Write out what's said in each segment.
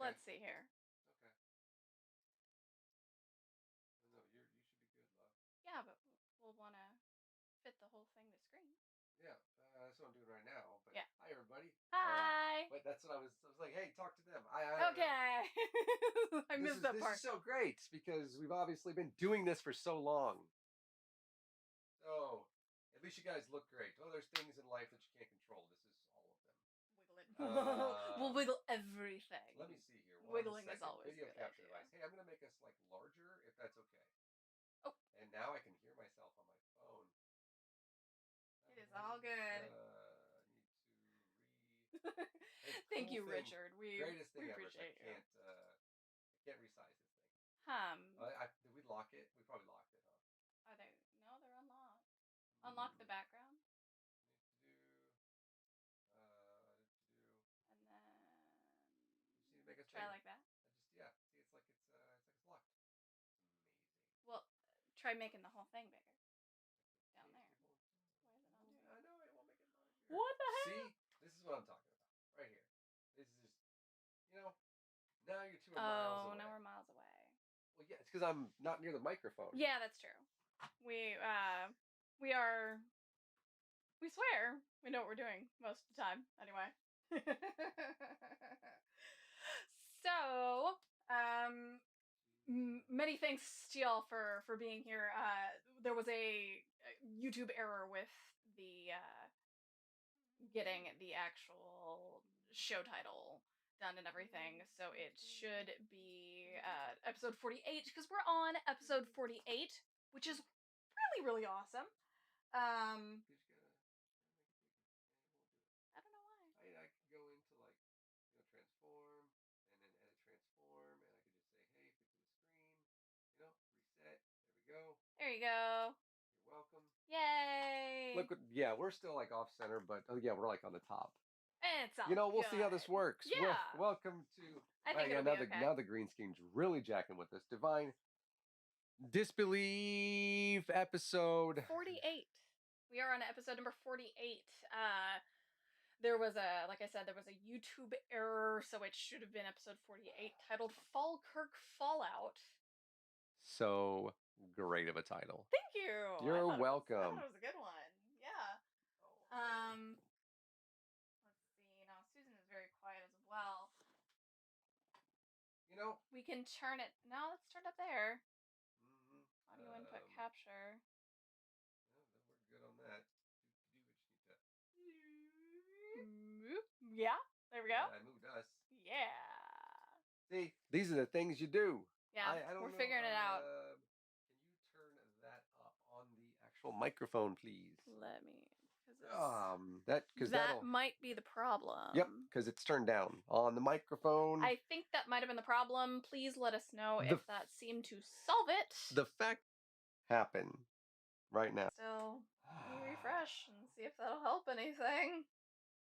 Let's see here. Okay. No, you should be good, love. Yeah, but we'll want to fit the whole thing to screen. Yeah, that's what I'm doing right now. But yeah. Hi, everybody. Hi. But that's what I was like, hey, talk to them. Okay. I missed that part. This is so great because we've obviously been doing this for so long. So, at least you guys look great. Oh, there's things in life that you can't control. This is all of them. Wiggle it. We'll wiggle everything. Let me see here. Wiggling is always video good capture idea. device. Hey, I'm gonna make us like larger if that's okay. Oh. And now I can hear myself on my phone. It is all good. Need to read. Thank you, Richard. We Greatest thing appreciate ever. you. I can't resize this thing. Did we lock it? We probably locked it, huh? Are they? No, they're unlocked. Unlock the background. And then make us try like that. See, it's like it's locked. Amazing. Well, try making the whole thing bigger. Down there. Why is it not doing? I know it won't make it larger. What the heck? See, this is what I'm talking about. Right here. This is just, now you're 2 miles away. Oh, now we're miles away. Well, yeah, it's because I'm not near the microphone. Yeah, that's true. We swear we know what we're doing most of the time. Anyway. So, many thanks to y'all for being here. There was a YouTube error with the getting the actual show title done and everything, so it should be episode 48, because we're on episode 48, which is really awesome. I don't know why. I can go into like, transform, and then edit transform, and I can just say, hey, fix the screen, reset. There we go. There you go. You're welcome. Yay! Look, yeah, we're still like off center, but oh yeah, we're like on the top. It's all we'll see how this works. Yeah. Welcome to. I think it'll be okay. Now the green screen's really jacking with this. Divine Disbelief episode 48. We are on episode number 48. There was like I said, there was a YouTube error, so it should have been episode 48, titled Falkirk Fallout. So great of a title. Thank you. You're welcome. I thought it was a good one. Yeah. Let's see. Now Susan is very quiet as well. We can turn it. Now let's turn it up there. Audio input capture. We're good on that. Yeah, there we go. I moved us. Yeah. See, these are the things you do. Yeah, we're figuring it out. Can you turn that up on the actual microphone, please? Let me. That might be the problem. Yep, because it's turned down on the microphone. I think that might have been the problem. Please let us know if that seemed to solve it. The fact happen right now. So let me refresh and see if that'll help anything.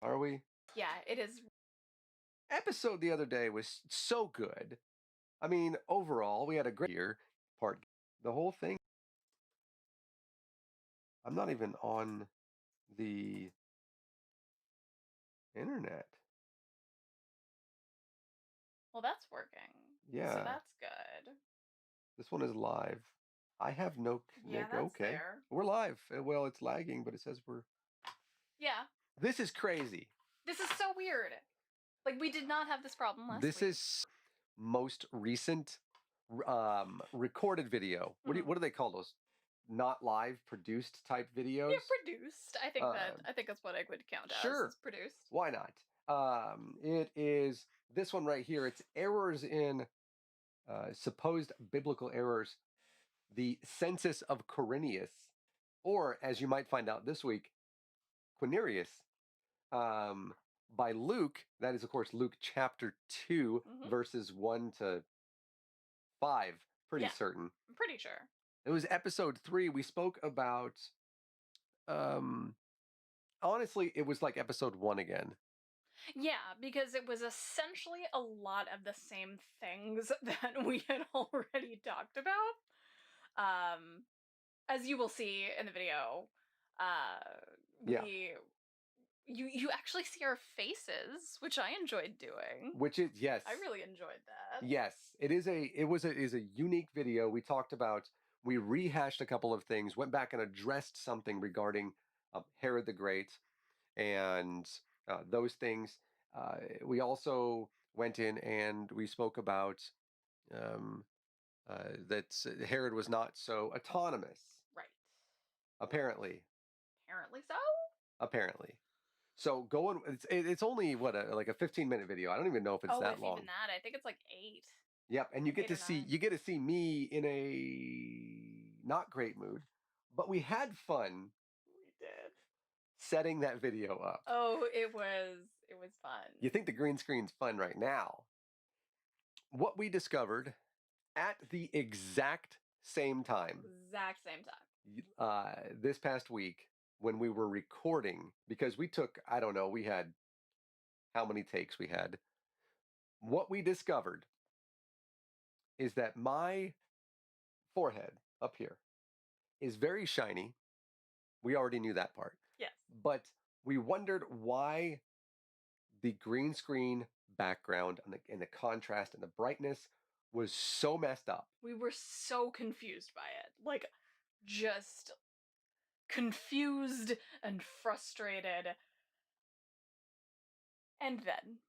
Are we? Yeah, it is. Episode the other day was so good. I mean, overall, we had a great year. The whole thing. I'm not even on the internet. Well, that's working. Yeah. So that's good. This one is live. I have no connect. Yeah, that's there. We're live. Well, it's lagging, but it says we're. Yeah. This is crazy. This is so weird. Like, we did not have this problem last week. This is most recent recorded video. What do they call those? Not live, produced type videos? Yeah, produced. I think that's what I would count as. Sure. Produced. Why not? It is this one right here. It's errors in supposed biblical errors. The census of Quirinius, or as you might find out this week, Quirinius, by Luke. That is, of course, Luke chapter 2, verses 1 to 5. Pretty certain. I'm pretty sure. It was episode 3. We spoke about, honestly, it was like episode 1 again. Yeah, because it was essentially a lot of the same things that we had already talked about. As you will see in the video, You actually see our faces, which I enjoyed doing. Which is, yes. I really enjoyed that. Yes, it is a unique video. We rehashed a couple of things, went back and addressed something regarding Herod the Great and those things. We also went in and we spoke about um, that Herod was not so autonomous. Right. Apparently. Apparently so. Apparently. So going, it's only what like a 15-minute video. I don't even know if it's that if long. even that. I think it's like 8. Yep, and you Like get to see 9. you get to see me in a not great mood, but we had fun. We did. Setting that video up. Oh, it was fun. You think the green screen's fun right now? What we discovered at the exact same time. This past week when we were recording, because we took, I don't know, we had how many takes we had. What we discovered is that my forehead up here is very shiny. We already knew that part. Yes. But we wondered why the green screen background and the contrast and the brightness was so messed up. We were so confused by it. Like, just confused and frustrated. And then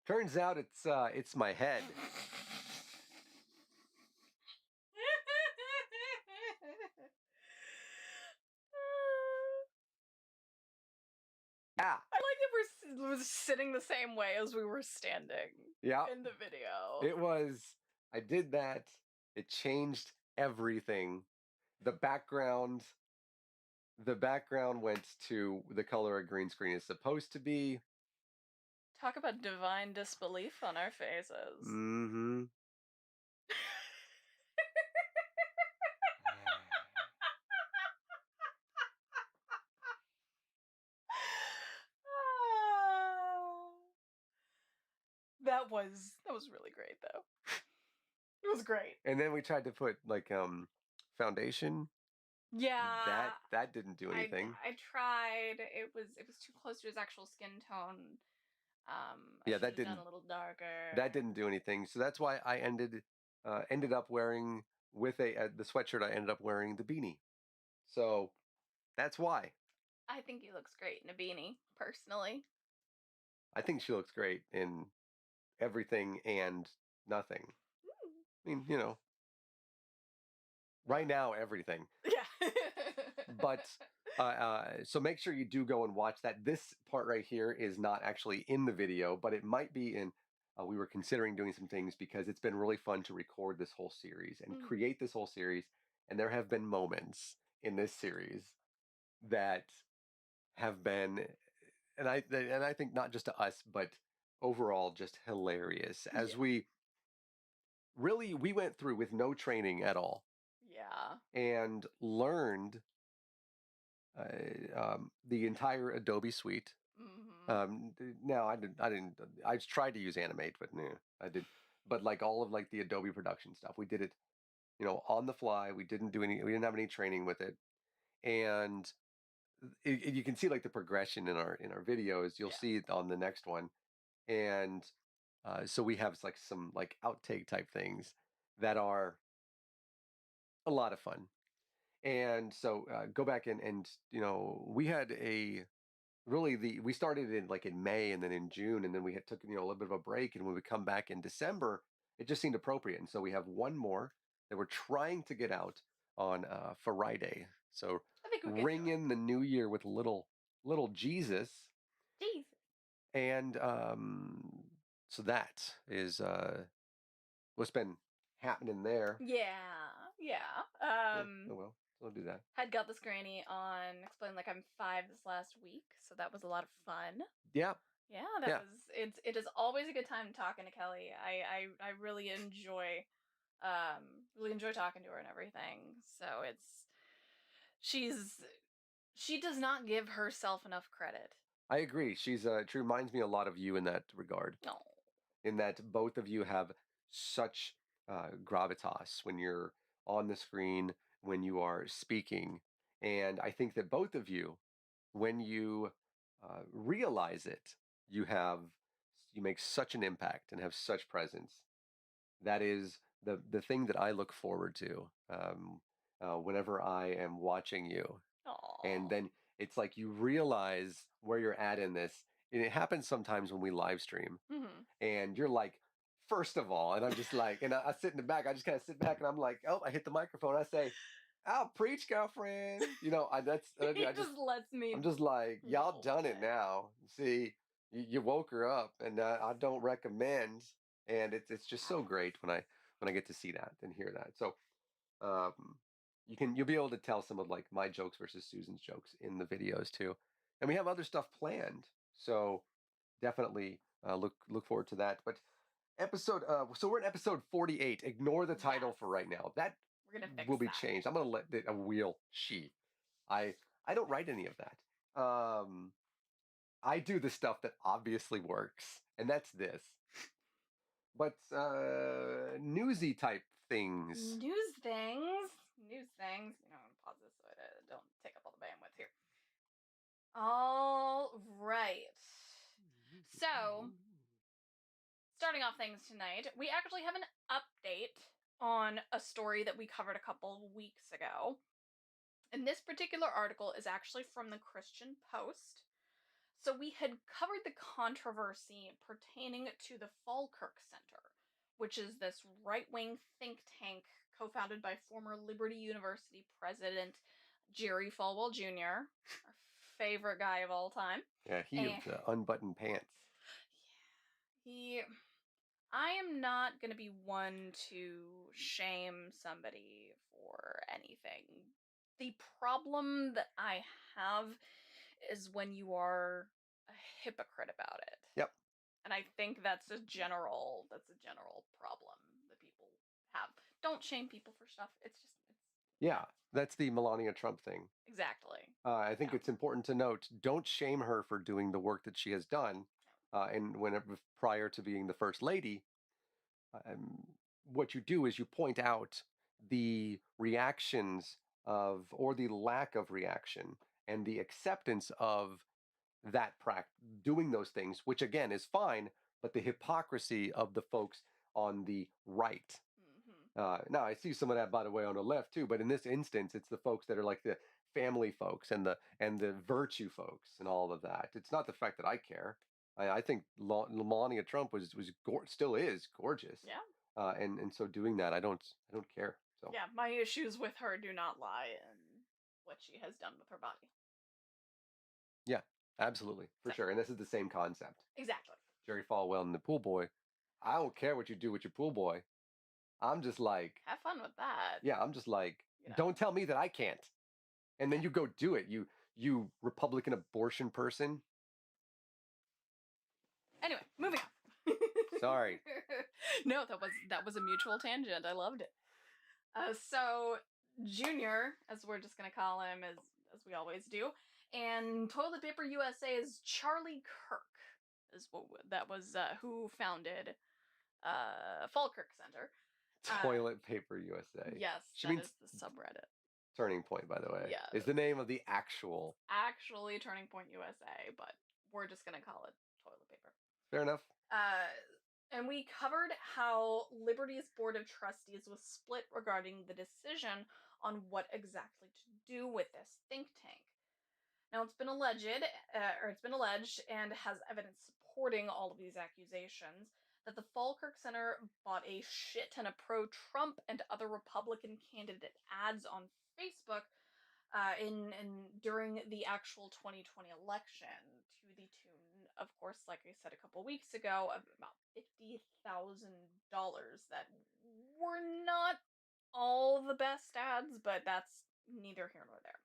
turns out it's my head. Yeah. I like that we're sitting the same way as we were standing. Yeah. In the video. I did that. It changed everything. The background went to the color a green screen is supposed to be. Talk about divine disbelief on our faces. Mm-hmm. That was really great though. It was great. And then we tried to put like foundation. Yeah. That didn't do anything. I tried. It was too close to his actual skin tone. Yeah, that didn't. Done a little darker. That didn't do anything. So that's why I ended up wearing with the sweatshirt. I ended up wearing the beanie. So that's why. I think he looks great in a beanie, personally. I think she looks great in everything and nothing. I mean, you know, right now, everything. Yeah. But so make sure you do go and watch that. This part right here is not actually in the video, but it might be in. We were considering doing some things because it's been really fun to record this whole series and create this whole series. And there have been moments in this series that have been, and I think not just to us, but overall just hilarious as we went through with no training at all. Yeah. And learned the entire Adobe suite. Now I tried to use Animate, but no, I did. But like all of like the Adobe production stuff, we did it, you know, on the fly. We didn't have any training with it, and you can see like the progression in our videos. You'll see it on the next one, and so we have like some like outtake type things that are a lot of fun. And so go back and you know, we had we started in May and then in June, and then we took, you know, a little bit of a break, and when we come back in December, it just seemed appropriate. And so we have one more that we're trying to get out on Friday. So I think we ring in the new year with little Jesus. And so that is what's been happening there. Yeah. Oh well, we'll do that. Had got this granny on Explain Like I'm 5 this last week, so that was a lot of fun. Yeah. Yeah, it is always a good time talking to Kelly. I really enjoy talking to her and everything. So she does not give herself enough credit. I agree. She reminds me a lot of you in that regard. No. In that both of you have such gravitas when you're on the screen, when you are speaking. And I think that both of you when you realize it, you make such an impact and have such presence. That is the thing that I look forward to whenever I am watching you. And Aw. then it's like you realize where you're at in this. And it happens sometimes when we live stream, Mm-hmm. and you're like, first of all, and I'm just like, and I sit in the back, I just kind of sit back, and I'm like, oh, I hit the microphone, I say, "I'll preach, girlfriend." He just lets me I'm just like, y'all roll done with it now. See, you woke her up, and I don't recommend. And it's just so great when I get to see that and hear that. So um, you'll be able to tell some of like my jokes versus Susan's jokes in the videos too, and we have other stuff planned. So definitely look forward to that. But so we're in episode 48. Ignore the title Yes. for right now. That We're gonna fix will be that. changed. I'm gonna let it a wheel she. I don't write any of that. I do the stuff that obviously works, and that's this. But newsy type things. News things. News things. You know, I'm gonna pause this so I don't take up all the bandwidth here. All right. So, starting off things tonight, we actually have an update on a story that we covered a couple of weeks ago. And this particular article is actually from the Christian Post. So we had covered the controversy pertaining to the Falkirk Center, which is this right-wing think tank co-founded by former Liberty University president Jerry Falwell Jr., our favorite guy of all time. Yeah, he of the unbuttoned pants. Yeah, I am not going to be one to shame somebody for anything. The problem that I have is when you are a hypocrite about it. Yep. And I think that's a general problem that people have. Don't shame people for stuff. Yeah, that's the Melania Trump thing. Exactly. I think it's important to note, don't shame her for doing the work that she has done. And whenever prior to being the first lady, what you do is you point out the reactions or the lack of reaction and the acceptance of that doing those things, which again is fine, but the hypocrisy of the folks on the right. Now I see some of that, by the way, on the left too, but in this instance, it's the folks that are like the family folks and the virtue folks and all of that. It's not the fact that I care. I think Melania Trump still is gorgeous. Yeah. And so doing that, I don't care. So yeah, my issues with her do not lie in what she has done with her body. Yeah, absolutely, for sure. And this is the same concept. Exactly. Jerry Falwell and the pool boy. I don't care what you do with your pool boy. I'm just like, have fun with that. Yeah, I'm just like, don't tell me that I can't. And then you go do it. You Republican abortion person. Anyway, moving on. Sorry. No, that was a mutual tangent. I loved it. So Junior, as we're just gonna call him, as we always do, and Toilet Paper USA is Charlie Kirk, that was who founded Falkirk Center. Toilet Paper USA. Yes, she means means the subreddit. Turning Point, by the way. Yeah, is the name of the actually Turning Point USA, but we're just gonna call it Toilet Paper. Fair enough. And we covered how Liberty's Board of Trustees was split regarding the decision on what exactly to do with this think tank. Now, it's been alleged, and has evidence supporting all of these accusations, that the Falkirk Center bought a shit ton of pro-Trump and other Republican candidate ads on Facebook during the actual 2020 election, to the tune, of course, like I said a couple weeks ago, of about $50,000 that were not all the best ads, but that's neither here nor there.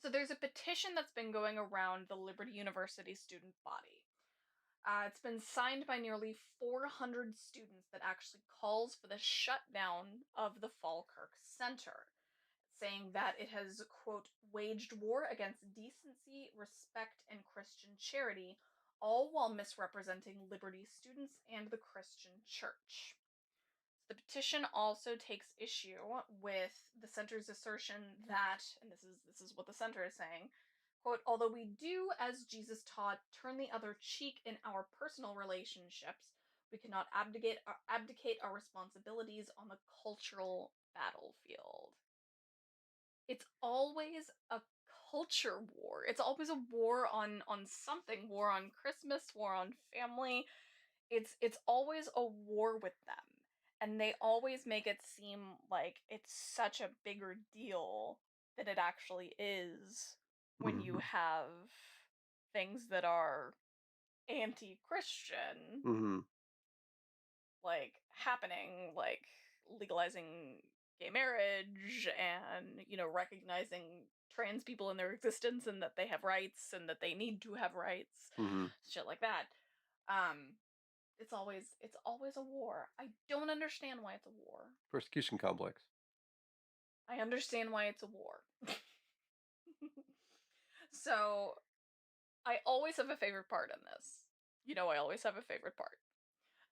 So there's a petition that's been going around the Liberty University student body. It's been signed by nearly 400 students that actually calls for the shutdown of the Falkirk Center, saying that it has, quote, waged war against decency, respect, and Christian charity, all while misrepresenting Liberty students and the Christian church. The petition also takes issue with the center's assertion that, and this is what the center is saying, quote, although we do, as Jesus taught, turn the other cheek in our personal relationships, we cannot abdicate our responsibilities on the cultural battlefield. It's always a culture war. It's always a war on something, war on Christmas, war on family. It's always a war with them. And they always make it seem like it's such a bigger deal than it actually is when you have things that are anti-Christian like happening, like legalizing gay marriage and, you know, recognizing trans people in their existence and that they have rights and that they need to have rights, shit like that. It's always a war. I don't understand why it's a war. Persecution complex. I understand why it's a war. So, I always have a favorite part in this. You know, I always have a favorite part.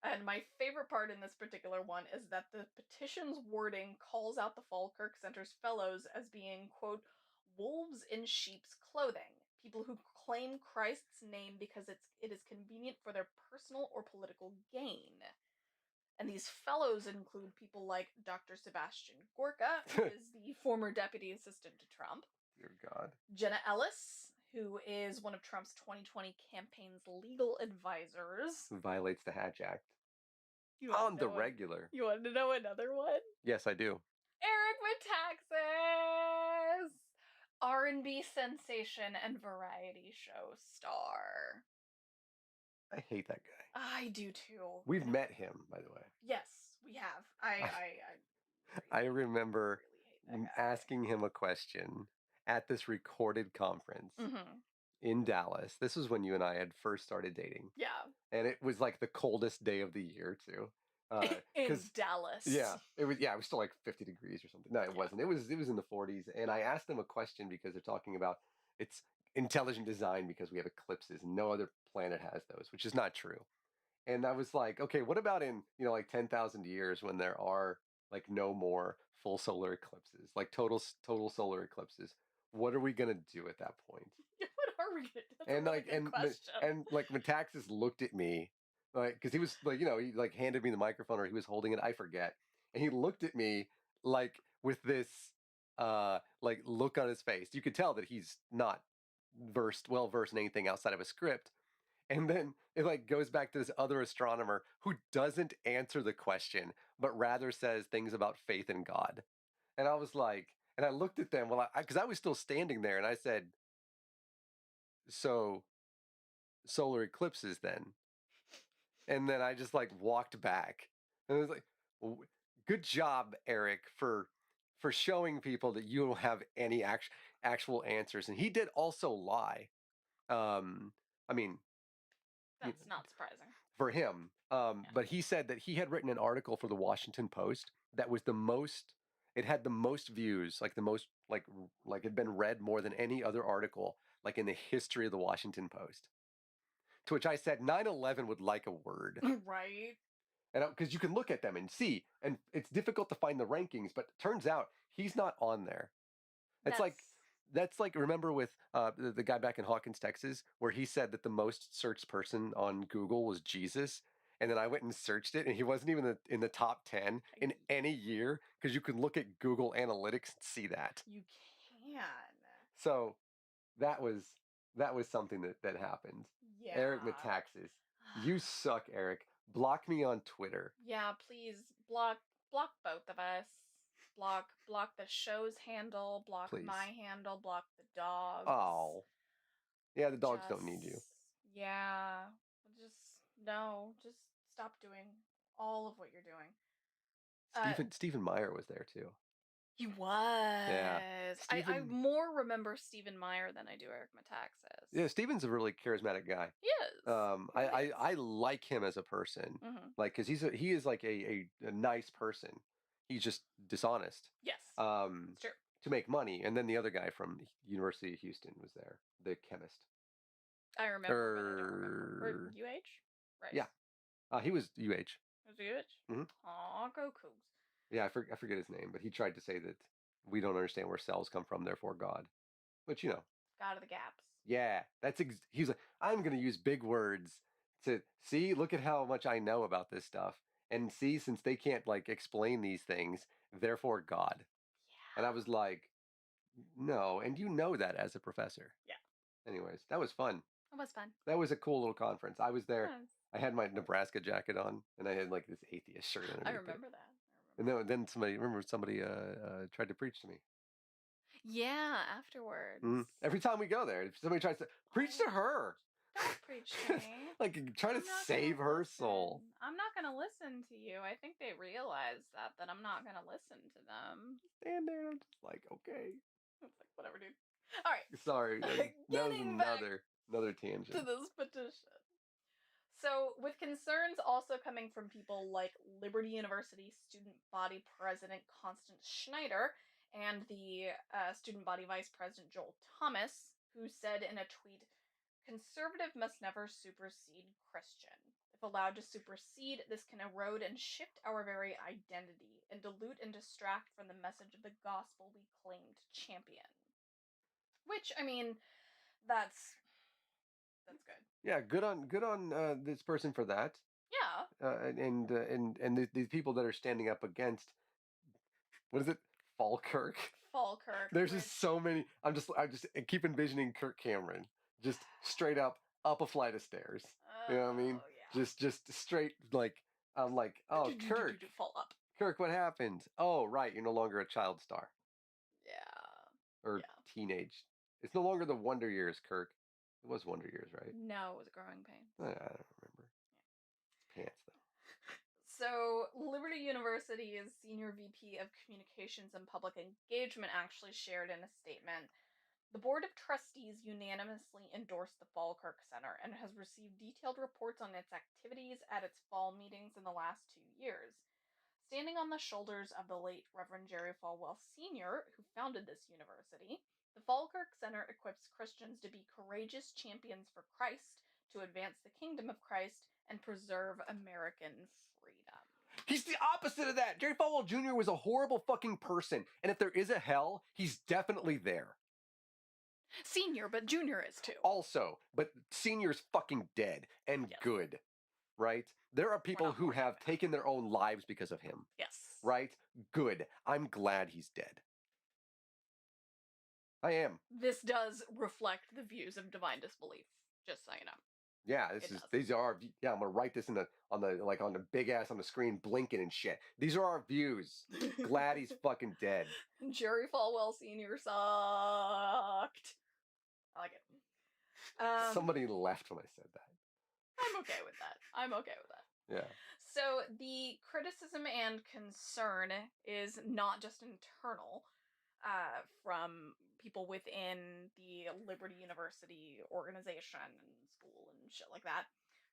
And my favorite part in this particular one is that the petition's wording calls out the Falkirk Center's fellows as being, quote, wolves in sheep's clothing, people who claim Christ's name because it is convenient for their personal or political gain. And these fellows include people like Dr. Sebastian Gorka, who is the former deputy assistant to Trump. Dear God. Jenna Ellis, who is one of Trump's 2020 campaign's legal advisors. Who violates the Hatch Act. On the regular. You want to know another one? Yes, I do. Eric Metaxas! R&B sensation and variety show star. I hate that guy. I do too. We've met him, by the way. Yes, we have. I remember asking him a question at this recorded conference in Dallas. This was when you and I had first started dating. Yeah. And it was like the coldest day of the year too. In Dallas. Yeah. It was still like 50 degrees or something. No, it wasn't. It was in the 40s. And I asked him a question because they're talking about it's intelligent design because we have eclipses and no other planet has those, which is not true. And I was like, okay, what about in, like 10,000 years when there are like no more full solar eclipses, like total solar eclipses? What are we going to do at that point? What are we going to do? And Metaxas looked at me like, because he was like, he like handed me the microphone or he was holding it. I forget. And he looked at me like with this like look on his face. You could tell that he's not well versed in anything outside of a script. And then it like goes back to this other astronomer who doesn't answer the question, but rather says things about faith in God. And I was like, and I looked at them because I was still standing there and I said, so solar eclipses then. And then I just like walked back and I was like, well, good job, Eric, for showing people that you don't have any actual answers. And he did also lie. I mean, that's not surprising for him. But he said that he had written an article for the Washington Post that was it had the most views, like the most, like had been read more than any other article, like in the history of the Washington Post. To which I said, 9/11 would like a word. Right. And because you can look at them and see, and it's difficult to find the rankings, but it turns out he's not on there. That's like, remember with the guy back in Hawkins, Texas, where he said that the most searched person on Google was Jesus. And then I went and searched it and he wasn't even in the top 10 in any year because you can look at Google Analytics and see that. You can. So that was something that happened. Yeah. Eric Metaxas. You suck, Eric. Block me on Twitter. Yeah, please block both of us. Block the show's handle, block my handle, block the dogs. Oh. Yeah, the dogs don't need you. Yeah. Just stop doing all of what you're doing. Stephen Meyer was there too. He was. Yeah. I more remember Stephen Meyer than I do Eric Metaxas. Yeah, Stephen's a really charismatic guy. He is. I like him as a person. Like, because he is like a nice person. He's just dishonest. Yes. It's true. To make money. And then the other guy from University of Houston was there, the chemist. I remember, but I don't remember. Or UH? Right. Yeah. He was UH. Was he UH? Mm-hmm. Aw, go Cougs. Yeah, I forget his name, but he tried to say that we don't understand where cells come from, therefore God. Which, God of the gaps. Yeah, he's like, I'm gonna use big words to see. Look at how much I know about this stuff, and see, since they can't like explain these things, therefore God. Yeah. And I was like, no, and you know that as a professor. Yeah. Anyways, that was fun. It was fun. That was a cool little conference. I was there. Yes. I had my Nebraska jacket on, and I had like this atheist shirt underneath I remember it. that. And then somebody tried to preach to me. Yeah, afterwards. Every time we go there, if somebody tries to preach to her, don't preach to me. like try to save her soul. I'm not gonna listen to you. I think they realize that I'm not gonna listen to them. Stand there, and I'm just like, okay. It's like, whatever, dude. All right. Sorry, that was another tangent to this petition. So, with concerns also coming from people like Liberty University student body president Constance Schneider and the student body vice president Joel Thomas, who said in a tweet, "Conservative must never supersede Christian. If allowed to supersede, this can erode and shift our very identity and dilute and distract from the message of the gospel we claim to champion." Which, I mean, that's good. Yeah, good on this person for that. Yeah. And these people that are standing up against, what is it, Falkirk? Falkirk. There's just so many. I keep envisioning Kirk Cameron just straight up a flight of stairs. You know what I mean? Yeah. Just straight like I'm like, oh, Kirk. Fall up. Kirk, what happened? Oh, right, you're no longer a child star. Yeah. Or teenage. It's no longer the Wonder Years, Kirk. It was Wonder Years, right? No, it was Growing Pains. I don't remember. Yeah. Pants, though. So, Liberty University's senior VP of Communications and Public Engagement actually shared in a statement, "The Board of Trustees unanimously endorsed the Falkirk Center and has received detailed reports on its activities at its fall meetings in the last 2 years. Standing on the shoulders of the late Reverend Jerry Falwell Sr., who founded this university, the Falkirk Center equips Christians to be courageous champions for Christ, to advance the kingdom of Christ, and preserve American freedom." He's the opposite of that. Jerry Falwell Jr. was a horrible fucking person, and if there is a hell, he's definitely there. Senior, but Junior is too. Also, but Senior's fucking dead and good, right? There are people who have taken their own lives because of him. Yes. Right? Good. I'm glad he's dead. I am. This does reflect the views of divine disbelief, just so you know. Yeah, these are I'm gonna write this on the big ass on the screen, blinking and shit. These are our views. Glad he's fucking dead. Jerry Falwell Sr. sucked. I like it. Somebody left when I said that. I'm okay with that. Yeah. So the criticism and concern is not just internal from people within the Liberty University organization and school and shit like that.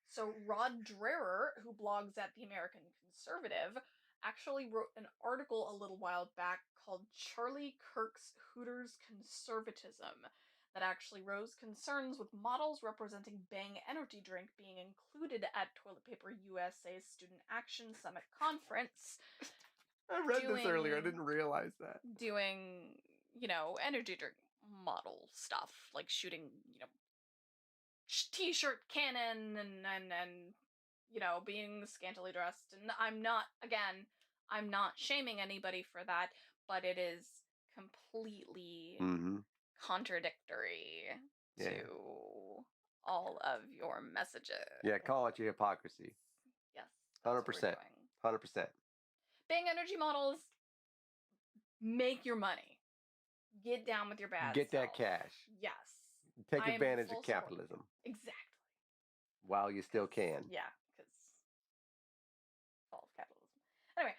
So Rod Dreher, who blogs at the American Conservative, actually wrote an article a little while back called "Charlie Kirk's Hooters Conservatism" that actually rose concerns with models representing Bang Energy Drink being included at Toilet Paper USA's Student Action Summit Conference. I read this earlier. I didn't realize that. Doing, energy drink model stuff, like shooting, t-shirt cannon and being scantily dressed. And I'm not shaming anybody for that, but it is completely contradictory to all of your messages. Yeah, call it your hypocrisy. Yes. 100%. 100%. Bang Energy models, make your money. Get down with your bad Get self. that cash. Yes. Take advantage of capitalism. Exactly. While you still can. Yeah, because fall of capitalism. Anyway,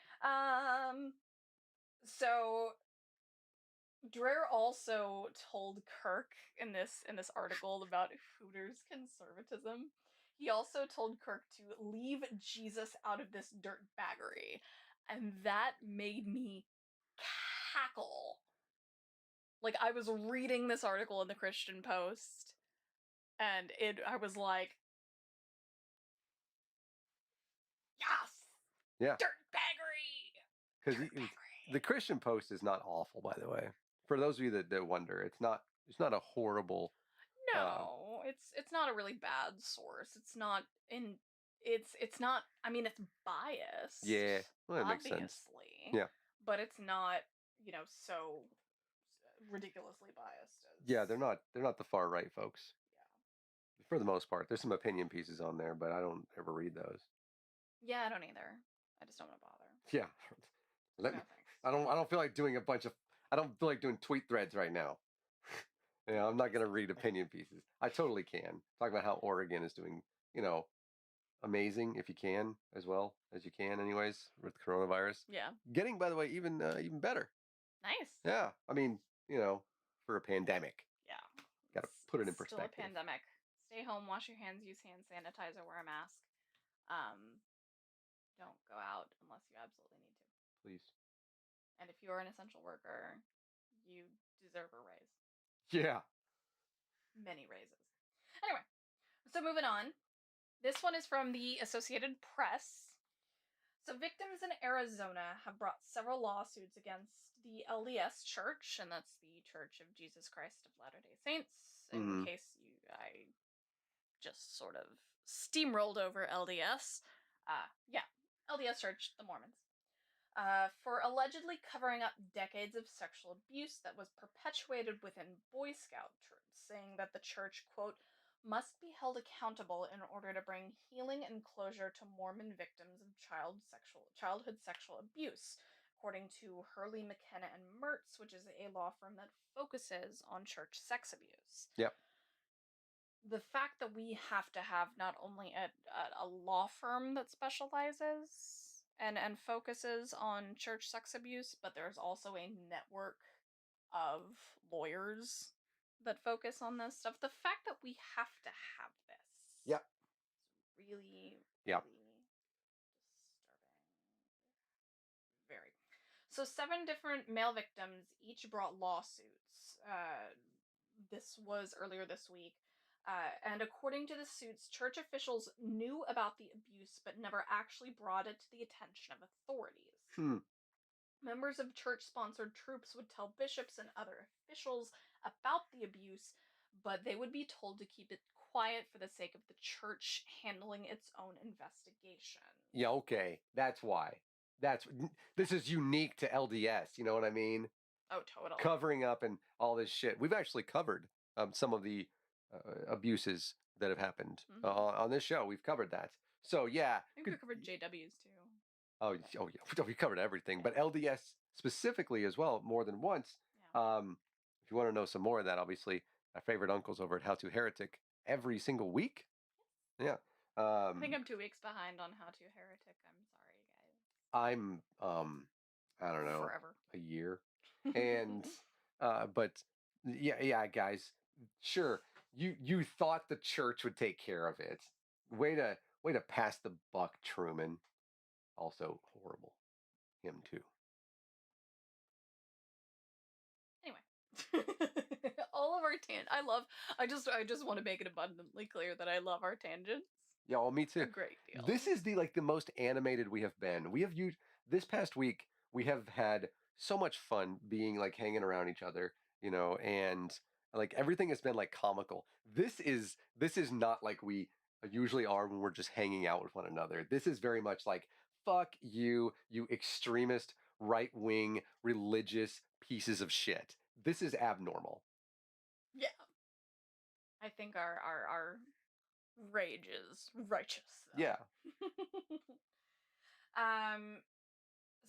so Dreher also told Kirk in this article about Hooters conservatism. He also told Kirk to leave Jesus out of this dirt baggery. And that made me cackle. Like, I was reading this article in the Christian Post, and I was like, yes! Yeah. Dirtbaggery! Because the Christian Post is not awful, by the way. For those of you that wonder, it's not It's not a horrible. No, it's not a really bad source. It's not in. It's not. I mean, it's biased. Yeah, well, that makes sense. Obviously. Yeah. But it's not, so ridiculously biased as. Yeah, they're not the far right folks. Yeah. For the most part. There's some opinion pieces on there, but I don't ever read those. Yeah, I don't either. I just don't want to bother. Yeah. No thanks. I don't feel like doing I don't feel like doing tweet threads right now. I'm not going to read opinion pieces. I totally can. Talk about how Oregon is doing, amazing if you can, as well as you can anyways, with coronavirus. Yeah. Getting, by the way, even better. Nice. Yeah. I mean, for a pandemic. Yeah. Got to put it in perspective. Still a pandemic. Stay home, wash your hands, use hand sanitizer, wear a mask. Don't go out unless you absolutely need to. Please. And if you're an essential worker, you deserve a raise. Yeah. Many raises. Anyway, so moving on. This one is from the Associated Press. So victims in Arizona have brought several lawsuits against the LDS Church, and that's the Church of Jesus Christ of Latter-day Saints. In case I just sort of steamrolled over LDS. Yeah, LDS Church, the Mormons. For allegedly covering up decades of sexual abuse that was perpetuated within Boy Scout troops, saying that the church, quote, must be held accountable in order to bring healing and closure to Mormon victims of childhood sexual abuse, according to Hurley, McKenna, and Mertz, which is a law firm that focuses on church sex abuse. Yep. The fact that we have to have not only a law firm that specializes and focuses on church sex abuse, but there's also a network of lawyers that focus on this stuff. The fact that we have to have this. Yep. Is really, yep. really disturbing. Very. So 7 different male victims each brought lawsuits. This was earlier this week. And according to the suits, church officials knew about the abuse but never actually brought it to the attention of authorities. Members of church-sponsored troops would tell bishops and other officials about the abuse, but they would be told to keep it quiet for the sake of the church handling its own investigation. Yeah, okay. That's why. This is unique to LDS, you know what I mean? Oh, totally. Covering up and all this shit. We've actually covered some of the abuses that have happened on this show. We've covered that. So, yeah. I think we covered JWs, too. Oh, yeah. We covered everything. But LDS specifically as well, more than once. Yeah. If you want to know some more of that, obviously, my favorite uncle's over at How to Heretic every single week. Yeah. I think I'm 2 weeks behind on How to Heretic. I'm sorry, guys. I don't know. Forever. A year. And, but, yeah, guys. Sure. You thought the church would take care of it. Way to pass the buck, Truman. Also horrible. Him too. Anyway. All of our I just want to make it abundantly clear that I love our tangents. Yeah, well, me too. A great deal. This is the most animated we have been. We have used this past week. We have had so much fun being hanging around each other, and everything has been comical. This is not like we usually are when we're just hanging out with one another. This is very much fuck you, you extremist, right-wing, religious pieces of shit. This is abnormal. Yeah. I think our rage is righteous, though. Yeah.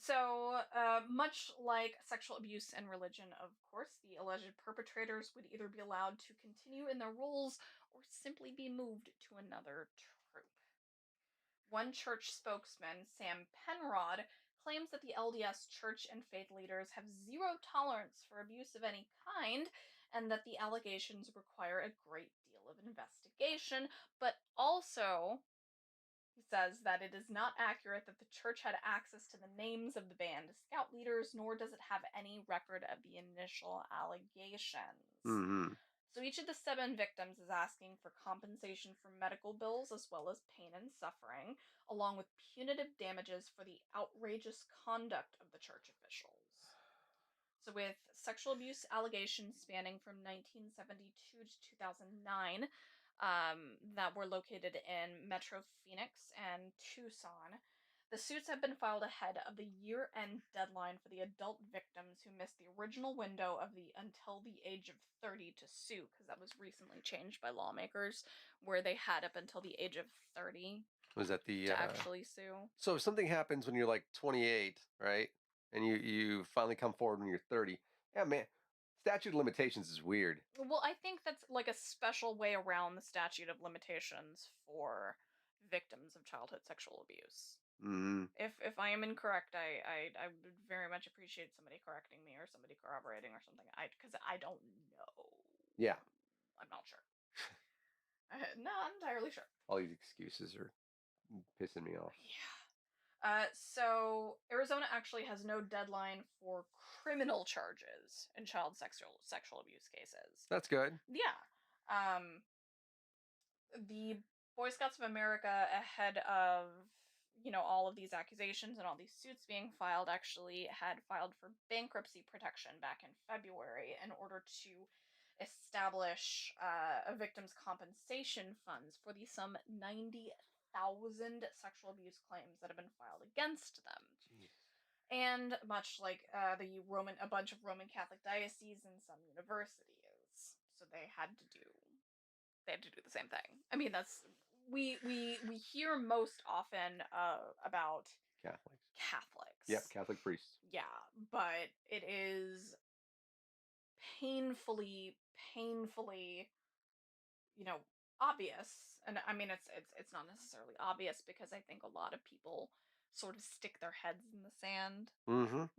So, much like sexual abuse and religion, of course, the alleged perpetrators would either be allowed to continue in their roles or simply be moved to another troop. One church spokesman, Sam Penrod, claims that the LDS church and faith leaders have zero tolerance for abuse of any kind, and that the allegations require a great deal of investigation, but also he says that it is not accurate that the church had access to the names of the band scout leaders, nor does it have any record of the initial allegations. Mm-hmm. So each of the 7 victims is asking for compensation for medical bills as well as pain and suffering, along with punitive damages for the outrageous conduct of the church officials. So with sexual abuse allegations spanning from 1972 to 2009, that were located in Metro Phoenix and Tucson. The suits have been filed ahead of the year-end deadline for the adult victims who missed the original window of the until the age of 30 to sue, because that was recently changed by lawmakers, where they had up until the age of 30 Was that the to actually sue. So if something happens when you're like 28, right, and you finally come forward when you're 30, yeah, man, statute of limitations is weird. Well, I think that's like a special way around the statute of limitations for victims of childhood sexual abuse. Mm-hmm. If I am incorrect, I would very much appreciate somebody correcting me or somebody corroborating or something. Because I don't know. Yeah. I'm not sure. Not entirely sure. All these excuses are pissing me off. Yeah. So Arizona actually has no deadline for criminal charges in child sexual abuse cases. That's good. Yeah. The Boy Scouts of America, ahead of all of these accusations and all these suits being filed, actually had filed for bankruptcy protection back in February in order to establish a victim's compensation funds for the some 90,000 sexual abuse claims that have been filed against them. Jeez. And much like a bunch of Roman Catholic dioceses and some universities, so they had to do the same thing. I mean, that's we hear most often about Catholics. Yep, Catholic priests. Yeah, but it is painfully, obvious. And I mean, it's not necessarily obvious, because I think a lot of people sort of stick their heads in the sand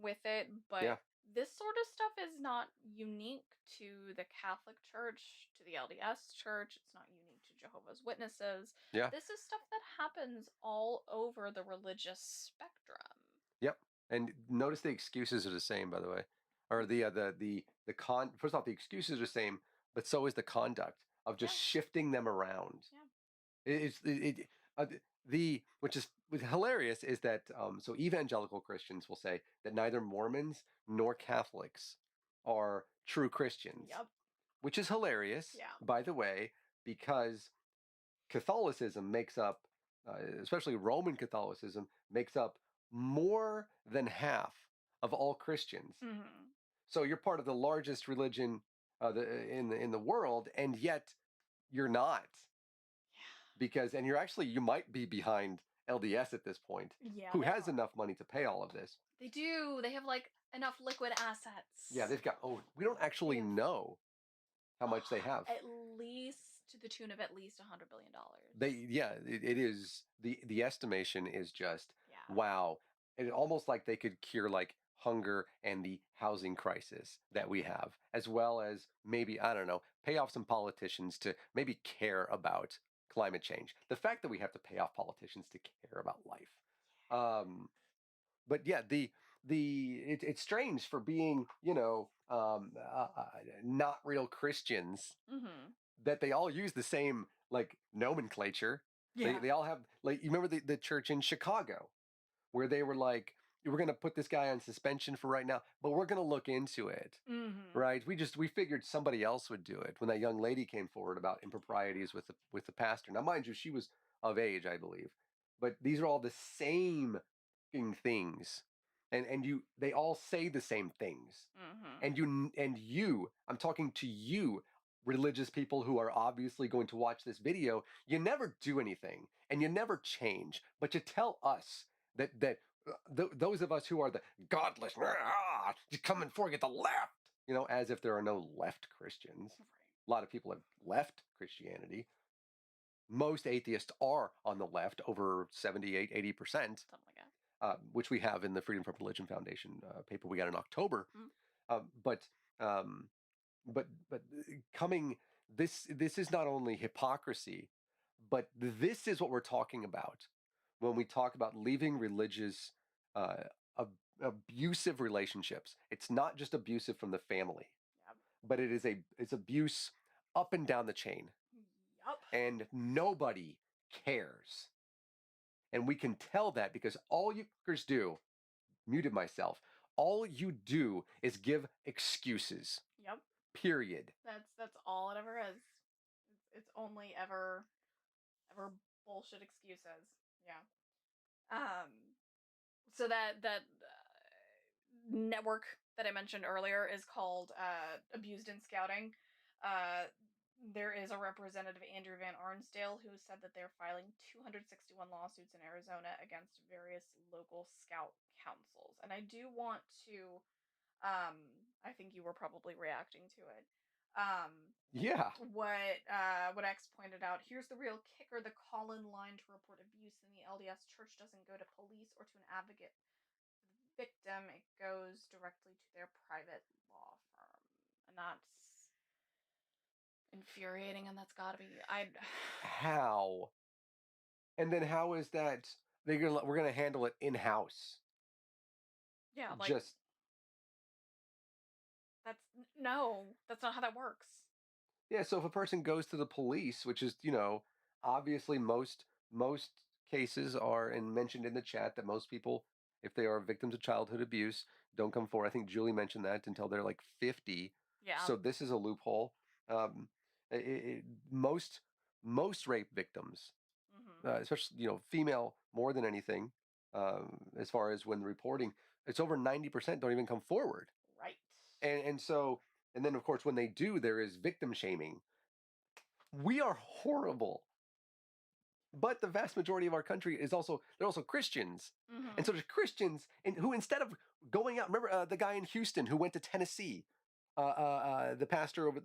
with it, but this sort of stuff is not unique to the Catholic Church, to the LDS Church. It's not unique to Jehovah's Witnesses. Yeah. This is stuff that happens all over the religious spectrum. Yep. And notice the excuses are the same, by the way. Or first off, the excuses are the same, but so is the conduct of just shifting them around. Yeah. Which is hilarious is that so evangelical Christians will say that neither Mormons nor Catholics are true Christians. Yep. Which is hilarious, by the way, because Catholicism makes up, especially Roman Catholicism, makes up more than half of all Christians. Mm-hmm. So you're part of the largest religion in the world, and yet you're not. Because you might be behind LDS at this point, who has enough money to pay all of this. They do. They have like enough liquid assets. Yeah, they've got. Oh, we don't actually know how much they have. At least to the tune of at least $100 billion. It is the estimation is just wow. It's almost like they could cure like hunger and the housing crisis that we have, as well as maybe, I don't know, pay off some politicians to maybe care about climate change. The fact that we have to pay off politicians to care about life. But yeah, it's strange for being, not real Christians, that they all use the same like nomenclature. Yeah. They all have, like, you remember the church in Chicago where they were like, we're going to put this guy on suspension for right now, but we're going to look into it. Right? We figured somebody else would do it when that young lady came forward about improprieties with the pastor. Now, mind you, she was of age, I believe, but these are all the same things. And they all say the same things. And I'm talking to you, religious people who are obviously going to watch this video. You never do anything and you never change, but you tell us that those of us who are the godless, you come and forget the left, as if there are no left Christians. A lot of people have left Christianity. Most atheists are on the left, over 78, 80%. Something like that. Which we have in the Freedom from Religion Foundation paper we got in October. But this is not only hypocrisy, but this is what we're talking about when we talk about leaving religious abusive relationships. It's not just abusive from the family, but it's abuse up and down the chain. And nobody cares. And we can tell that because all you fuckers do, muted myself, All you do is give excuses. Yep. Period. That's all it ever is. It's only ever bullshit excuses. Yeah. So that network that I mentioned earlier is called Abused in Scouting. There is a representative, Andrew Van Arnsdale, who said that they're filing 261 lawsuits in Arizona against various local scout councils. And I do want to, I think you were probably reacting to it. Yeah. What X pointed out, here's the real kicker: the call-in line to report abuse in the LDS church doesn't go to police or to an advocate for the victim. It goes directly to their private law firm, and that's infuriating. And that's got to be How? And then how is that we're gonna handle it in house? Yeah, like Just that's not how that works. yeah. So if a person goes to the police, which is obviously most cases are, and mentioned in the chat that most people, if they are victims of childhood abuse, don't come forward. I think Julie mentioned that until they're like 50. Yeah. So this is a loophole. Most rape victims, especially female more than anything, as far as when reporting, it's over 90% don't even come forward. Right. And so, and then of course when they do, there is victim shaming. We are horrible. But the vast majority of our country they're also Christians. And so there's Christians who, instead of going out, remember the guy in Houston who went to Tennessee, the pastor over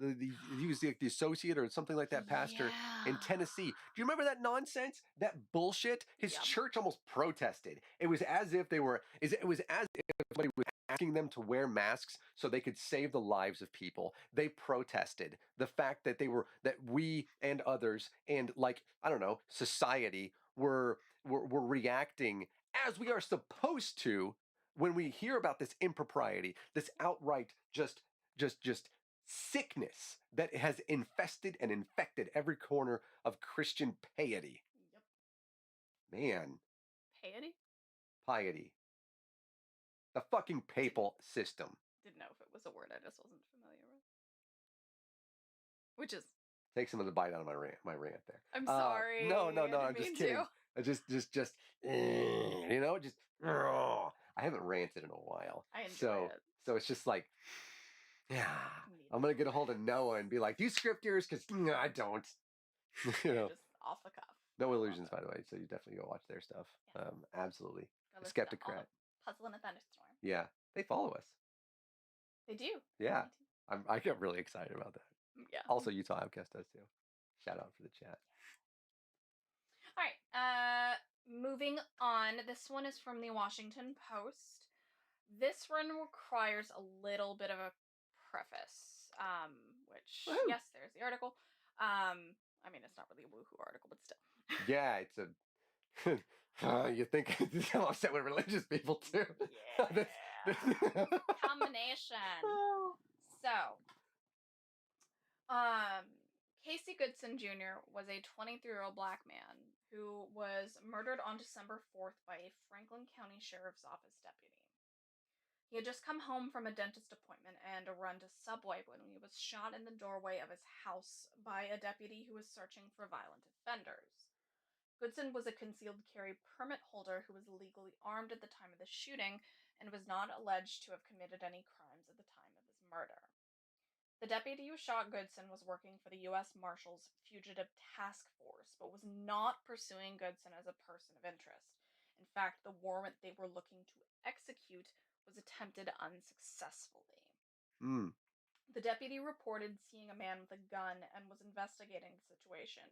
he was the associate or something like that pastor in Tennessee. Do you remember that nonsense? That bullshit? His church almost protested. It was as if somebody was asking them to wear masks so they could save the lives of people. They protested the fact that that we and others and, like, I don't know, society were reacting as we are supposed to when we hear about this impropriety, this outright just sickness that has infested and infected every corner of Christian piety. Yep. Man. Piety? The fucking papal system. Didn't know if it was a word I just wasn't familiar with. Which is... Take some of the bite out of my rant there. I'm sorry. No, I'm just kidding. I haven't ranted in a while. I enjoy it. So it's just like, yeah, I'm going to get a hold of Noah and be like, do you scripters? Because I don't. Just off the cuff. No Illusions, by the way. So you definitely go watch their stuff. Yeah. Absolutely. Skepticrat. Puzzle in a Thunderstorm. Yeah. They follow us. They do. Yeah. I get really excited about that. Yeah. Also, Utah Outcast does too. Shout out for the chat. All right. Moving on. This one is from the Washington Post. This one requires a little bit of a preface. Which, woo-hoo. Yes, there's the article. I mean, it's not really a woohoo article, but still. Yeah, it's a... you think I'm upset with religious people too? Yeah. Combination. So, Casey Goodson Jr. was a 23-year-old black man who was murdered on December 4th by a Franklin County Sheriff's Office deputy. He had just come home from a dentist appointment and a run to Subway when he was shot in the doorway of his house by a deputy who was searching for violent offenders. Goodson was a concealed carry permit holder who was legally armed at the time of the shooting and was not alleged to have committed any crimes at the time of his murder. The deputy who shot Goodson was working for the U.S. Marshals Fugitive Task Force, but was not pursuing Goodson as a person of interest. In fact, the warrant they were looking to execute was attempted unsuccessfully. The deputy reported seeing a man with a gun and was investigating the situation,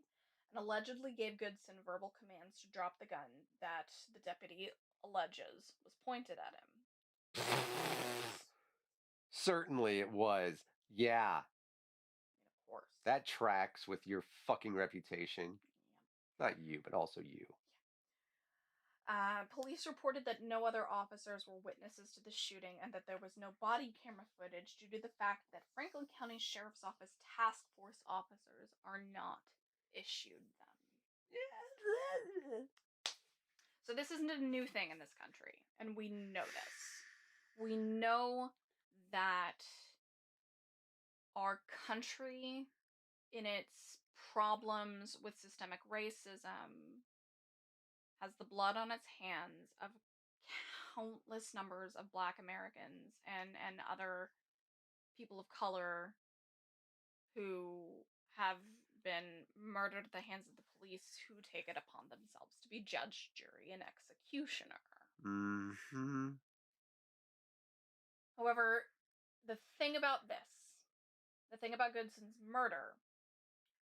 and allegedly gave Goodson verbal commands to drop the gun that the deputy alleges was pointed at him. Certainly it was. Yeah. Of course. That tracks with your fucking reputation. Yeah. Not you, but also you. Yeah. Police reported that no other officers were witnesses to the shooting and that there was no body camera footage due to the fact that Franklin County Sheriff's Office task force officers are not issued them. So this isn't a new thing in this country, and we know this. We know that our country, in its problems with systemic racism, has the blood on its hands of countless numbers of Black Americans and other people of color who have been murdered at the hands of the police, who take it upon themselves to be judge, jury, and executioner. Mm-hmm. However, the thing about Goodson's murder,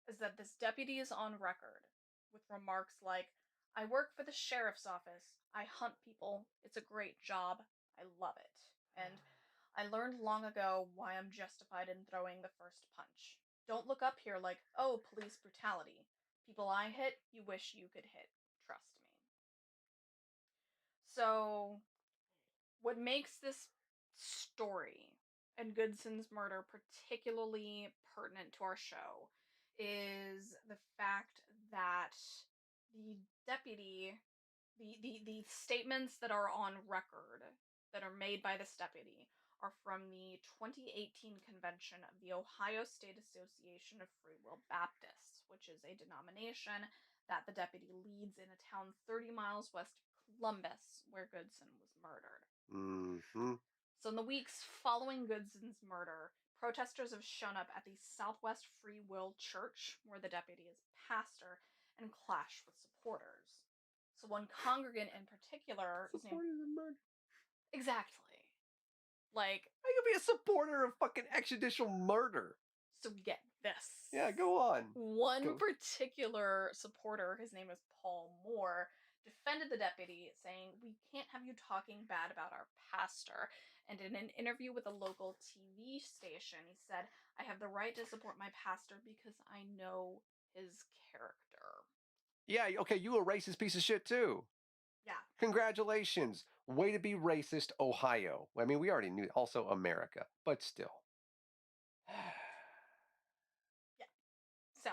is that this deputy is on record with remarks like, "I work for the sheriff's office. I hunt people. It's a great job. I love it. And I learned long ago why I'm justified in throwing the first punch. Don't look up here like, oh, police brutality. People I hit, you wish you could hit. Trust me." So, what makes this story and Goodson's murder particularly pertinent to our show is the fact that the deputy, the statements that are on record, that are made by this deputy, are from the 2018 convention of the Ohio State Association of Free Will Baptists, which is a denomination that the deputy leads in a town 30 miles west of Columbus, where Goodson was murdered. Mm-hmm. So in the weeks following Goodson's murder, protesters have shown up at the Southwest Free Will Church, where the deputy is pastor, and clashed with supporters. So one congregant in particular... Supporters of murder. Exactly. Like... I could be a supporter of fucking extrajudicial murder. So get this. Yeah, go on. One particular supporter, his name is Paul Moore, defended the deputy, saying, "We can't have you talking bad about our pastor." And in an interview with a local TV station, he said, "I have the right to support my pastor because I know his character." Yeah, okay, you a racist piece of shit too. Yeah. Congratulations. Way to be racist, Ohio. I mean, we already knew, also America, but still. Yeah. So,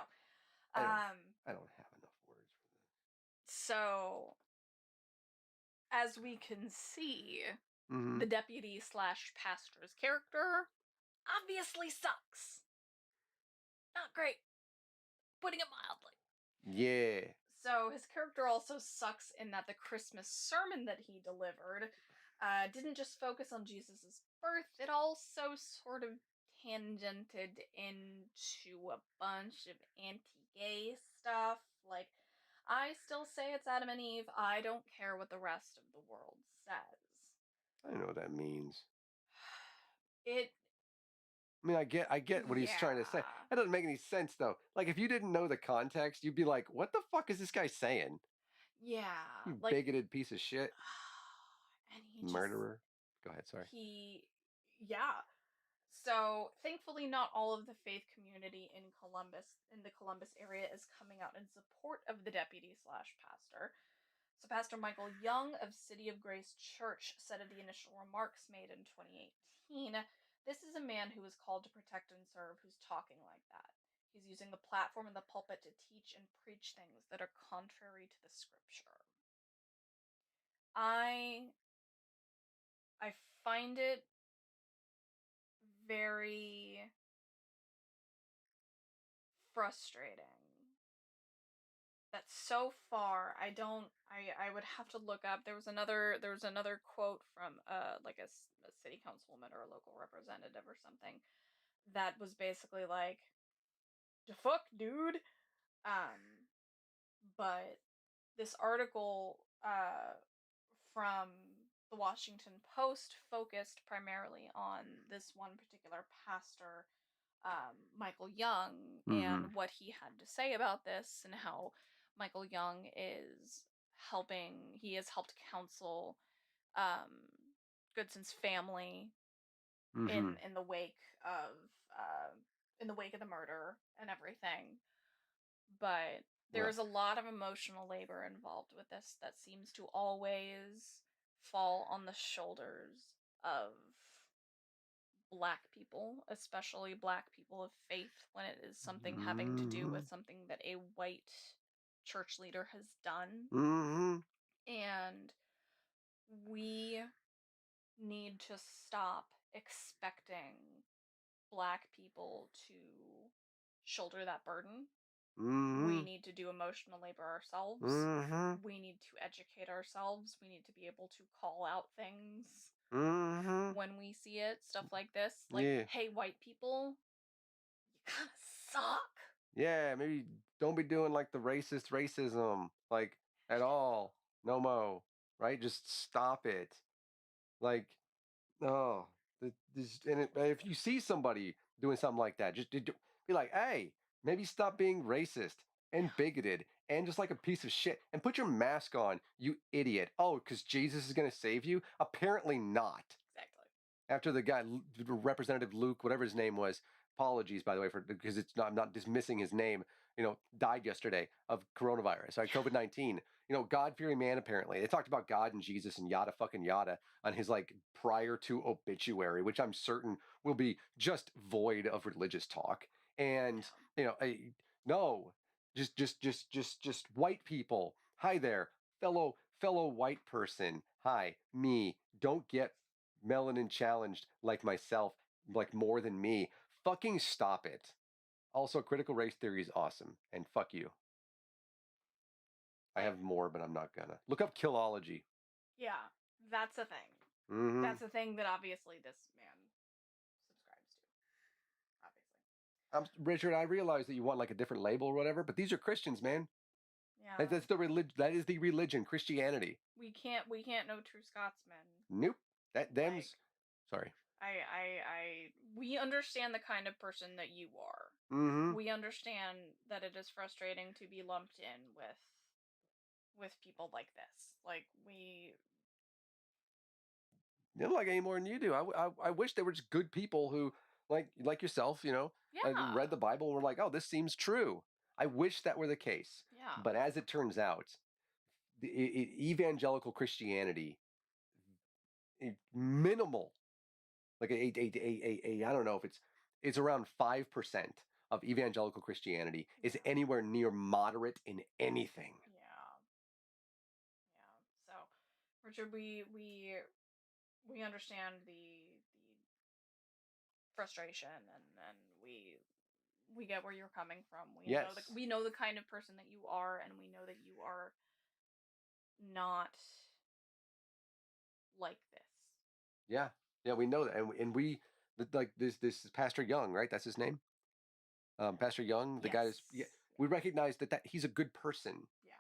I don't have enough words for this. So, as we can see, Mm-hmm. the deputy slash pastor's character obviously sucks. Not great. Putting it mildly. Yeah. So his character also sucks in that the Christmas sermon that he delivered didn't just focus on Jesus' birth, it also sort of tangented into a bunch of anti-gay stuff. Like, I still say it's Adam and Eve. I don't care what the rest of the world says. I don't know what that means. It... I mean, I get what he's trying to say. That doesn't make any sense, though. Like, if you didn't know the context, you'd be like, what the fuck is this guy saying? Yeah. You like, bigoted piece of shit. And he murderer. Go ahead, sorry. Yeah. So, thankfully, not all of the faith community in the Columbus area, is coming out in support of the deputy slash pastor. So Pastor Michael Young of City of Grace Church said in the initial remarks made in 2018, "This is a man who is called to protect and serve, who's talking like that. He's using the platform and the pulpit to teach and preach things that are contrary to the scripture." I find it very frustrating that so far I would have to look up. There was another quote from like a city councilwoman or a local representative or something that was basically like, "The fuck, dude." But this article from the Washington Post focused primarily on this one particular pastor, Michael Young, and what he had to say about this, and how Michael Young he has helped counsel Goodson's family in the wake of the murder and everything. But there's a lot of emotional labor involved with this that seems to always fall on the shoulders of Black people, especially Black people of faith, when it is something having to do with something that a white church leader has done. And we need to stop expecting Black people to shoulder that burden. We need to do emotional labor ourselves. We need to educate ourselves. We need to be able to call out things when we see it. Stuff like this. Like, hey, white people, you kind of suck. Yeah, maybe don't be doing like the racist racism, like at all. No mo, right? Just stop it. Like, oh, if you see somebody doing something like that, just be like, hey, maybe stop being racist and bigoted and just like a piece of shit and put your mask on, you idiot. Oh, because Jesus is going to save you? Apparently not. Exactly. After the guy, Representative Luke, whatever his name was, apologies, by the way, because I'm not dismissing his name, died yesterday of coronavirus, right? COVID-19. God-fearing man, apparently. They talked about God and Jesus and yada fucking yada on his like prior to obituary, which I'm certain will be just void of religious talk. And no, just white people. Hi there, fellow white person. Hi, me. Don't get melanin challenged like myself, like more than me. Fucking stop it. Also, critical race theory is awesome, and fuck you. I have more, but I'm not gonna. Look up Killology. Yeah, that's a thing. That's a thing that obviously this man subscribes to. Obviously. Richard, I realize that you want like a different label or whatever, but these are Christians, man. Yeah. That's the religion. That is the religion, Christianity. We can't know true Scotsmen. Nope. Them's. Sorry. We understand the kind of person that you are. We understand that it is frustrating to be lumped in with people like this. Like we don't like any more than you do. I wish there were just good people who like yourself, read the Bible and were like, oh, this seems true. I wish that were the case. Yeah. But as it turns out, evangelical Christianity, minimal, like I don't know if it's around 5% of evangelical Christianity is anywhere near moderate in anything. Yeah. So, Richard, we understand the frustration and we get where you're coming from. We know the kind of person that you are, and we know that you are not like this. Yeah, we know that, and we like this Pastor Young, right? That's his name. Pastor Young, the guy is. Yeah, we recognize that he's a good person. Yeah.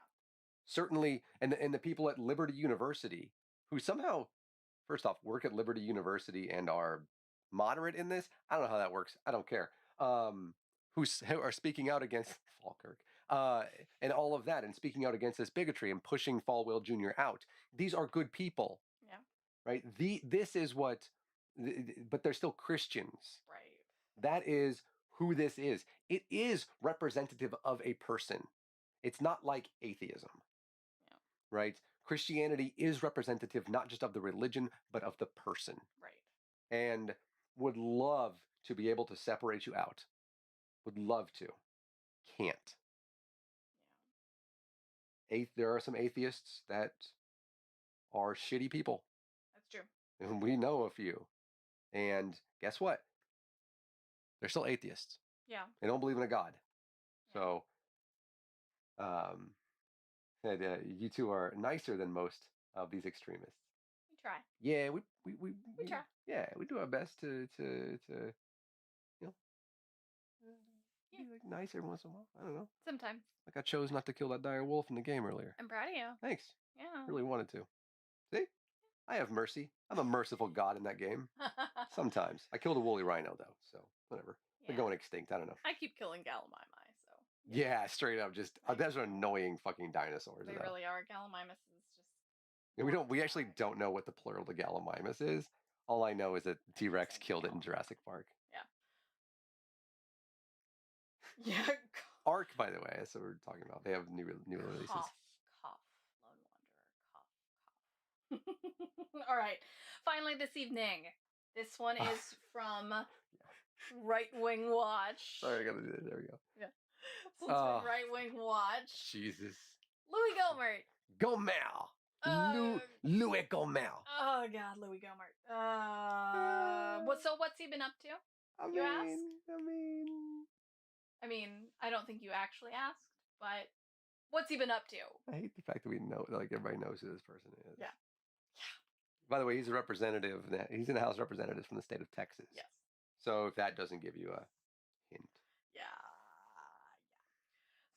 Certainly, and the people at Liberty University who somehow, first off, work at Liberty University and are moderate in this. I don't know how that works. I don't care. Who are speaking out against Falkirk and all of that, and speaking out against this bigotry and pushing Falwell Jr. out. These are good people. Yeah. Right. This is what, but they're still Christians. Right. That is who this is. It is representative of a person. It's not like atheism. Yeah. Right. Christianity is representative not just of the religion, but of the person. Right. And would love to be able to separate you out. Would love to. Can't. Yeah. There are some atheists that are shitty people. That's true. And we know a few. And guess what? They're still atheists. Yeah. They don't believe in a God. Yeah. So, you two are nicer than most of these extremists. We try. Yeah, we try. Yeah, we do our best to be like nice every once in a while. I don't know. Sometimes. Like I chose not to kill that dire wolf in the game earlier. I'm proud of you. Thanks. Yeah. Really wanted to. See? I have mercy. I'm a merciful God in that game. Sometimes. I killed a woolly rhino, though, so whatever. Yeah. They're going extinct. I don't know. I keep killing Gallimimus, so. Yeah, straight up. Just those are annoying fucking dinosaurs. They really are. Gallimimus is just. Yeah, we actually don't know what the plural to Gallimimus is. All I know is that T-Rex killed it in Jurassic Park. Yeah. Yeah. Ark, by the way, that's what we're talking about. They have new releases. Cough. Lone Wanderer. Cough. All right. Finally, this evening. This one is from Right Wing Watch. Sorry, I gotta do this. There we go. Yeah. This one's from Right Wing Watch. Jesus. Louie Gohmert. Gohmert. Louie Gohmert. Oh God, Louie Gohmert. What's he been up to? I mean, I don't think you actually asked, but what's he been up to? I hate the fact that we know, like, everybody knows who this person is. Yeah. By the way, he's a representative. He's in the House of Representatives from the state of Texas. Yes. So if that doesn't give you a hint. Yeah.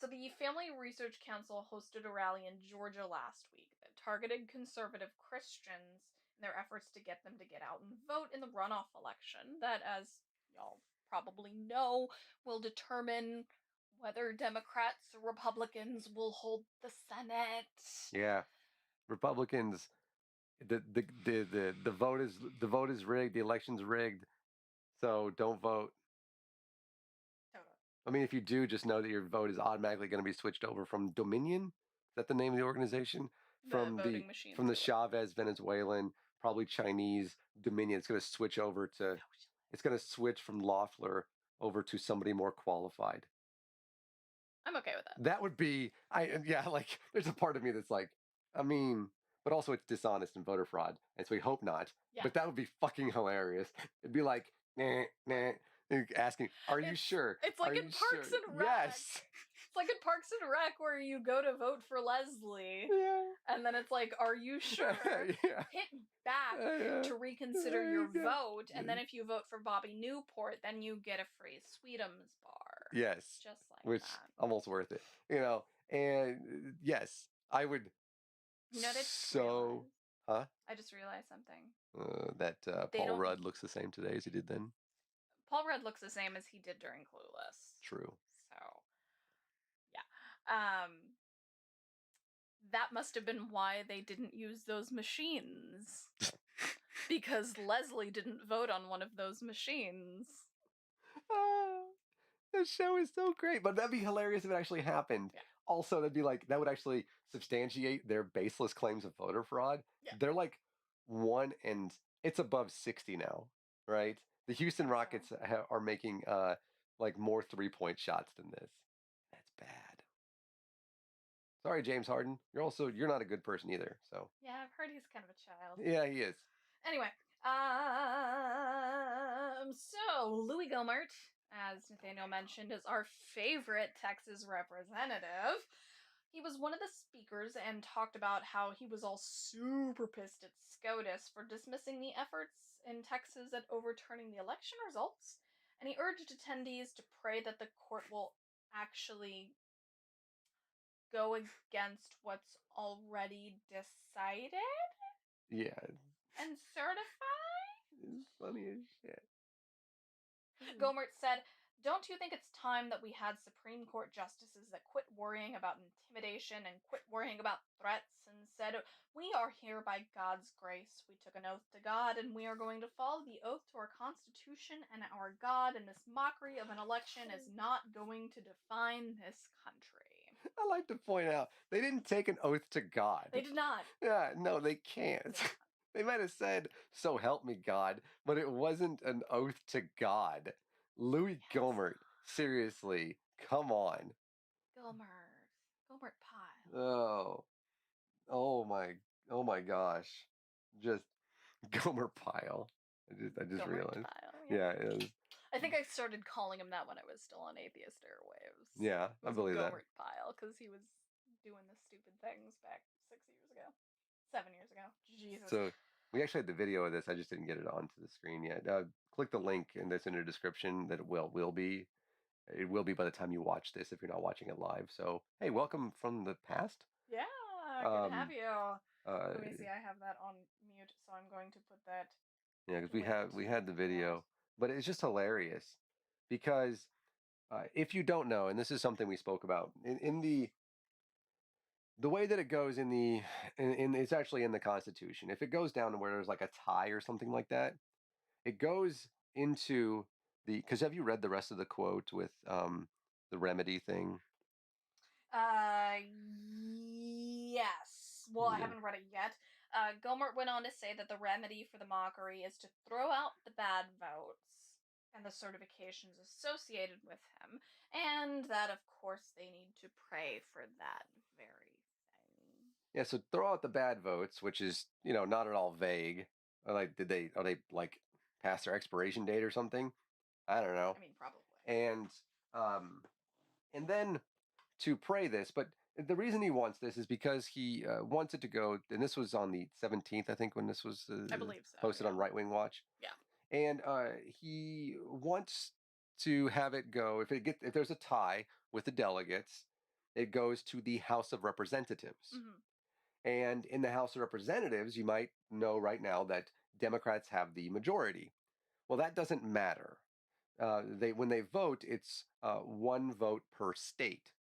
So the Family Research Council hosted a rally in Georgia last week that targeted conservative Christians in their efforts to get them to get out and vote in the runoff election that, as y'all probably know, will determine whether Democrats or Republicans will hold the Senate. Yeah. Republicans, the vote is rigged, the election's rigged. So don't vote. I mean, if you do, just know that your vote is automatically going to be switched over from Dominion. Is that the name of the organization? From the Chavez Venezuelan, probably Chinese Dominion. It's going to switch over to. It's going to switch from Loeffler over to somebody more qualified. I'm okay with that. That would be. Like, there's a part of me that's like, I mean, but also it's dishonest and voter fraud, and so we hope not. Yeah. But that would be fucking hilarious. It'd be like, nah. Asking, are you sure? It's like in Parks and Rec. Yes. It's like in Parks and Rec where you go to vote for Leslie. Yeah. And then it's like, are you sure? Yeah. Hit back to reconsider your vote. And then if you vote for Bobby Newport, then you get a free Sweetums bar. Yes. Just like Which, that. Almost worth it. And yes, I would. You know, huh? I just realized something. That Paul Rudd looks the same today as he did then. Paul Rudd looks the same as he did during Clueless. True. So, yeah. That must have been why they didn't use those machines. Because Leslie didn't vote on one of those machines. The show is so great. But that'd be hilarious if it actually happened. Yeah. Also, that'd be like, that would actually substantiate their baseless claims of voter fraud. Yeah. They're like 1 and it's above 60 now, right? The Houston Rockets are making like more 3-point shots than this. That's bad. Sorry, James Harden. You're not a good person either. So yeah, I've heard he's kind of a child. Yeah, he is. Anyway, so Louie Gohmert, as Nathaniel mentioned, is our favorite Texas representative. He was one of the speakers and talked about how he was all super pissed at SCOTUS for dismissing the efforts in Texas at overturning the election results, and he urged attendees to pray that the court will actually go against what's already decided? Yeah. And certified? It's funny as shit. Gohmert said, "Don't you think it's time that we had Supreme Court justices that quit worrying about intimidation and quit worrying about threats and said, we are here by God's grace. We took an oath to God and we are going to follow the oath to our Constitution and our God, and this mockery of an election is not going to define this country." I like to point out, they didn't take an oath to God. They did not. Yeah, no, they can't. They might have said, "So help me God," but it wasn't an oath to God. Louie Gohmert, seriously, come on. Gohmert pile. Oh my gosh, just Gohmert pile. I just realized. Pile, yeah, it is. I think I started calling him that when I was still on Atheist Airwaves. Yeah, I believe that. Gohmert pile, because he was doing the stupid things back 6 years ago. 7 years ago. Jesus. So we actually had the video of this. I just didn't get it onto the screen yet. Click the link in the description. That it will be. It will be by the time you watch this if you're not watching it live. So hey, welcome from the past. Yeah, good to have you. Let me see. I have that on mute, so I'm going to put that. Yeah, because we had the video, but it's just hilarious because if you don't know, and this is something we spoke about in the way that it goes in it's actually in the Constitution. If it goes down to where there's like a tie or something like that, it goes into because have you read the rest of the quote with the remedy thing? Yes. Well, I haven't read it yet. Gohmert went on to say that the remedy for the mockery is to throw out the bad votes and the certifications associated with him, and that, of course, they need to pray for that very thing. Yeah, so throw out the bad votes, which is, not at all vague. Like, are they like past their expiration date or something? I don't know. I mean, probably. And um, and then to pray this, but the reason he wants this is because he wants it to go, and this was on the 17th, I think, when this was I believe so. posted on Right Wing Watch. Yeah. And he wants to have it go, if there's a tie with the delegates, it goes to the House of Representatives. Mm-hmm. And in the House of Representatives, you might know right now that Democrats have the majority. Well, that doesn't matter. When they vote, it's one vote per state.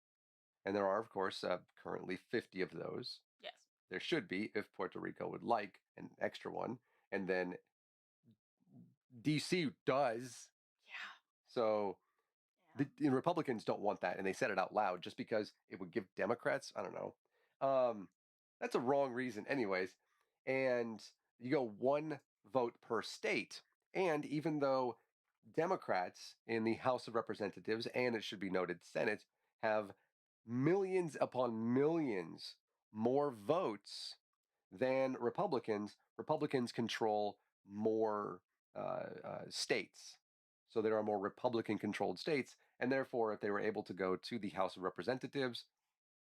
And there are, of course, currently 50 of those. Yes. There should be, if Puerto Rico would like an extra one. And then DC does. Yeah. So the Republicans don't want that. And they said it out loud just because it would give Democrats, I don't know. That's a wrong reason, anyways. And you go one vote per state. And even though Democrats in the House of Representatives, and it should be noted, Senate, have millions upon millions more votes than Republicans. Republicans control more states. So there are more Republican controlled states. And therefore, if they were able to go to the House of Representatives,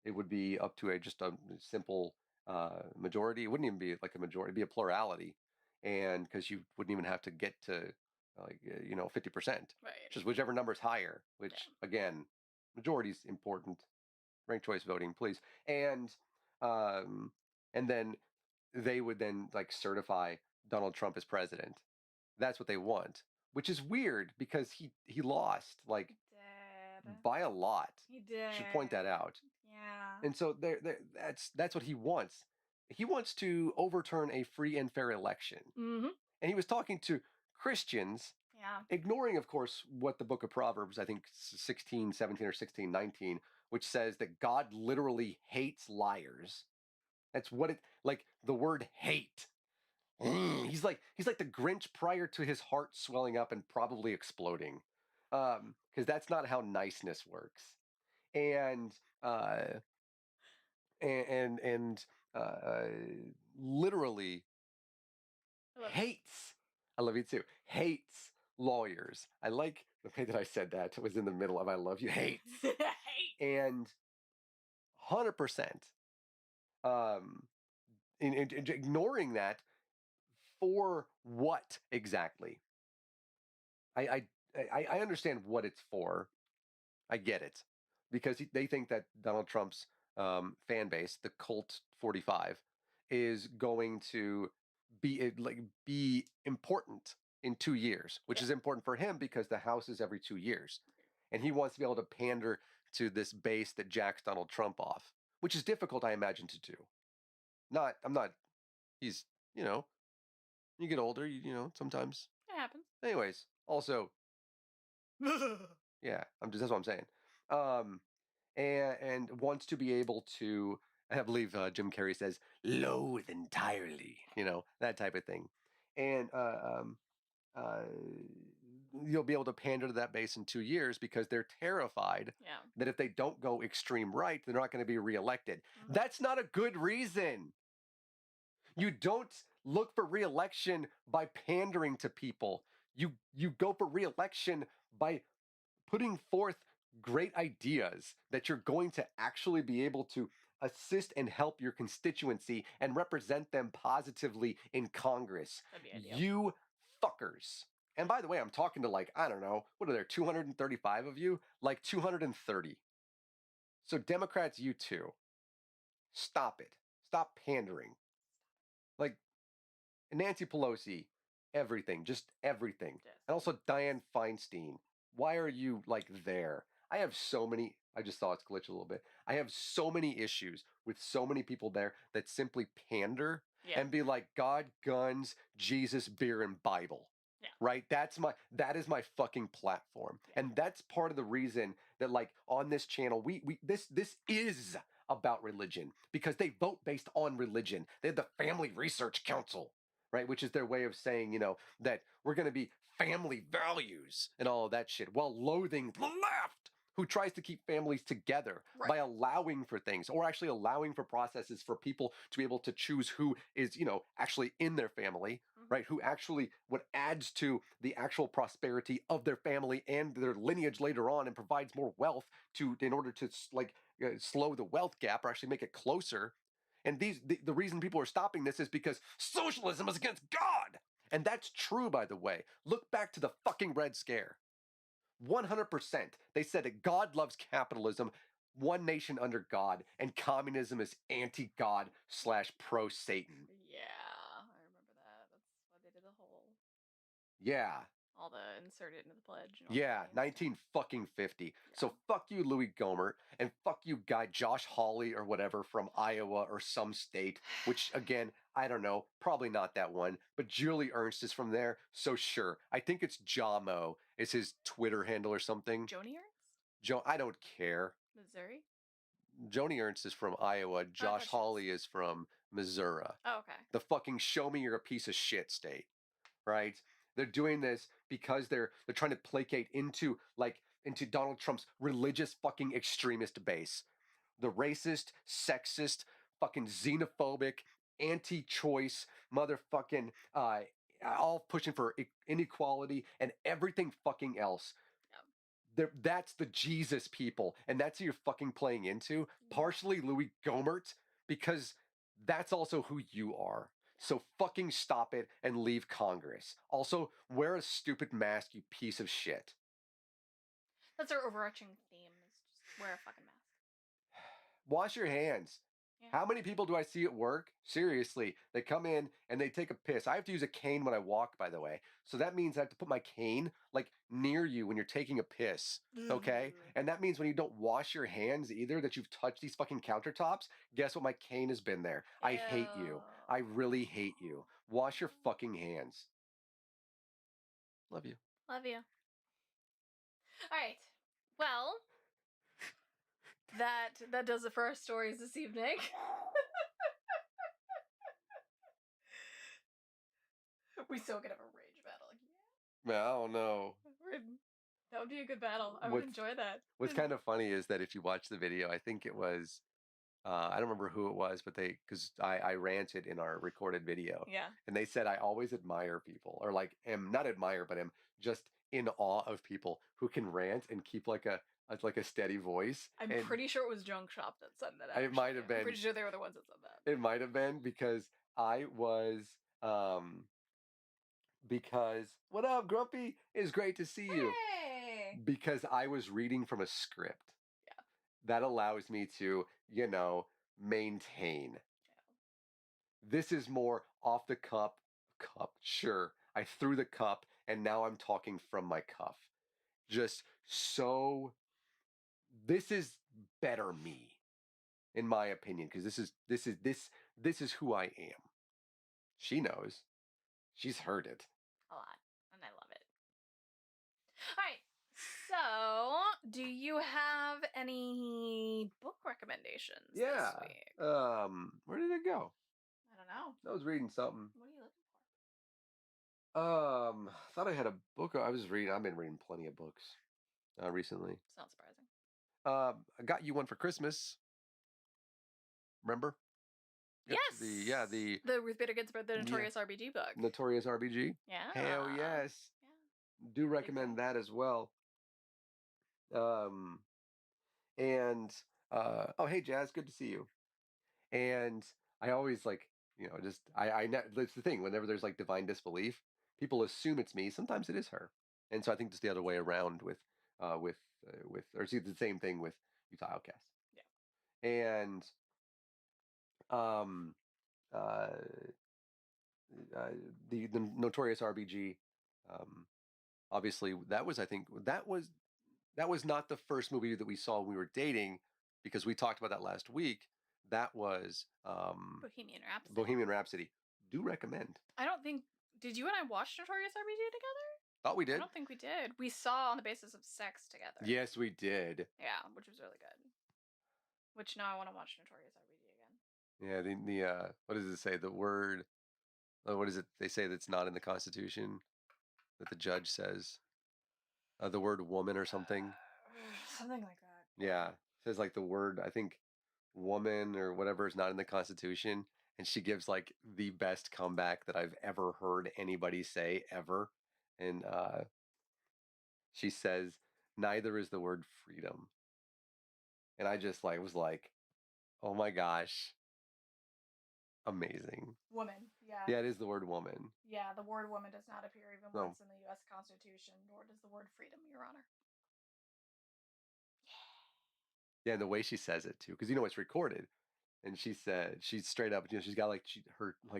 it would be up to just a simple majority. It wouldn't even be like a majority, it'd be a plurality. And because you wouldn't even have to get to 50%, Right. just whichever number's higher, which again, majority is important. Ranked choice voting, please. And then they would then like certify Donald Trump as president. That's what they want, which is weird because he lost like by a lot. He did. Should point that out. Yeah. And so that's what he wants. He wants to overturn a free and fair election. Mm-hmm. And he was talking to Christians, ignoring, of course, what the book of Proverbs, I think 16:17 or 16:19, which says that God literally hates liars. That's what it, like the word hate. He's like the Grinch prior to his heart swelling up and probably exploding, because that's not how niceness works. And and literally hates. I love you too. Hates lawyers. I like the way that I said that. It was in the middle of I love you. Hates. And 100%. In ignoring that for what exactly? I understand what it's for. I get it because they think that Donald Trump's fan base, the Cult 45, is going to be important in 2 years, which is important for him because the House is every 2 years, and he wants to be able to pander to this base that jacks Donald Trump off, which is difficult, I imagine, to do. I'm not. He's you get older, sometimes it happens. Anyways, also, yeah, that's what I'm saying. And wants to be able to, I believe Jim Carrey says, loathe entirely, that type of thing. And you'll be able to pander to that base in 2 years because they're terrified that if they don't go extreme right, they're not going to be reelected. Mm-hmm. That's not a good reason. You don't look for reelection by pandering to people. You go for reelection by putting forth great ideas that you're going to actually be able to assist and help your constituency and represent them positively in Congress. You fuckers. And by the way, I'm talking to I don't know, what are there, 235 of you? 230. So Democrats, you too. Stop it. Stop pandering. Nancy Pelosi, everything, just everything. Yes. And also Dianne Feinstein. Why are you there? I just saw it's glitch a little bit. I have so many issues with so many people there that simply pander and be like God, guns, Jesus, beer, and Bible. Yeah. Right? That is my fucking platform. Yeah. And that's part of the reason that on this channel, this is about religion because they vote based on religion. They have the Family Research Council. Right, which is their way of saying, that we're going to be family values and all of that shit while loathing the left, who tries to keep families together by allowing for things, or actually allowing for processes for people to be able to choose who is, actually in their family, right? Who actually, what adds to the actual prosperity of their family and their lineage later on, and provides more wealth in order to slow the wealth gap or actually make it closer. And the reason people are stopping this is because socialism is against God. And that's true, by the way. Look back to the fucking Red Scare. 100%. They said that God loves capitalism, one nation under God, and communism is anti-God / pro-Satan. Yeah, I remember that. That's why they did the whole... Yeah. All the inserted into the pledge. Yeah, 1950. Yeah. So fuck you, Louie Gohmert, and fuck you, guy Josh Hawley or whatever from Iowa or some state, which again, I don't know, probably not that one, but Julie Ernst is from there, so sure. I think it's Jamo is his Twitter handle or something. Joni Ernst? I don't care. Missouri? Joni Ernst is from Iowa. Josh Hawley is from Missouri. Oh, okay. The fucking show me you're a piece of shit state, right? They're doing this because they're trying to placate into Donald Trump's religious fucking extremist base. The racist, sexist, fucking xenophobic, anti-choice, motherfucking, all pushing for inequality and everything fucking else. That's the Jesus people, and that's who you're fucking playing into. Partially Louie Gohmert, because that's also who you are. So fucking stop it and leave Congress. Also, wear a stupid mask, you piece of shit. That's our overarching theme, is just wear a fucking mask. Wash your hands. Yeah. How many people do I see at work? Seriously, they come in and they take a piss. I have to use a cane when I walk, by the way. So that means I have to put my cane near you when you're taking a piss, okay? And that means when you don't wash your hands either, that you've touched these fucking countertops, guess what? My cane has been there. Ew. I hate you. I really hate you. Wash your fucking hands. Love you. Love you. All right. Well, that does it for our stories this evening. We still gonna have a rage battle. Yeah. I don't know. That would be a good battle. I would enjoy that. What's kind of funny is that if you watch the video, I think it was, I don't remember who it was, but because I ranted in our recorded video. Yeah. And they said, I always admire people, or am not admire, but am just in awe of people who can rant and keep a steady voice. I'm pretty sure it was Junk Shop that said that. Actually. It might have been. I'm pretty sure they were the ones that said that. It might have been because I was, because, what up, Grumpy? It's great to see you. Hey! Because I was reading from a script. Yeah. That allows me to, maintain. Yeah. This is more off the cup. Sure. I threw the cup and now I'm talking from my cuff. Just so, this is better me, in my opinion, because this is who I am. She knows. She's heard it. A lot, and I love it. All right, so do you have any book recommendations this week? Where did it go? I don't know. I was reading something. What are you looking for? I thought I had a book I was reading. I've been reading plenty of books recently. It's not surprising. I got you one for Christmas. Remember? Yes. The Ruth Bader Ginsburg, the Notorious RBG book. Notorious RBG? Yeah. Hell yes. Yeah. Do recommend that as well. And oh, hey Jazz, good to see you. And I always that's the thing, whenever there's divine disbelief, people assume it's me. Sometimes it is her. And so I think it's the other way around with or it's the same thing with Utah Outcast. Yeah. And the Notorious RBG, obviously that was not the first movie that we saw when we were dating, because we talked about that last week. That was Bohemian Rhapsody. Bohemian Rhapsody. Do recommend. I don't think, did you and I watch Notorious RBG together? Thought we did. I don't think we did. We saw On the Basis of Sex together. Yes, we did. Yeah, which was really good. Which now I want to watch Notorious RBG again. Yeah, what does it say? The word, what is it they say that's not in the Constitution that the judge says? The word woman or something. Something like that. Yeah. It says like the word, I think, woman or whatever is not in the Constitution. And she gives like the best comeback that I've ever heard anybody say ever. And she says, neither is the word freedom. And I just like was like, oh my gosh, amazing. Woman, yeah. Yeah, it is the word woman. Yeah, the word woman does not appear even No. once in the U.S. Constitution, nor does the word freedom, Your Honor. Yeah, and the way she says it too, because it's recorded. And she said she's straight up, she's got like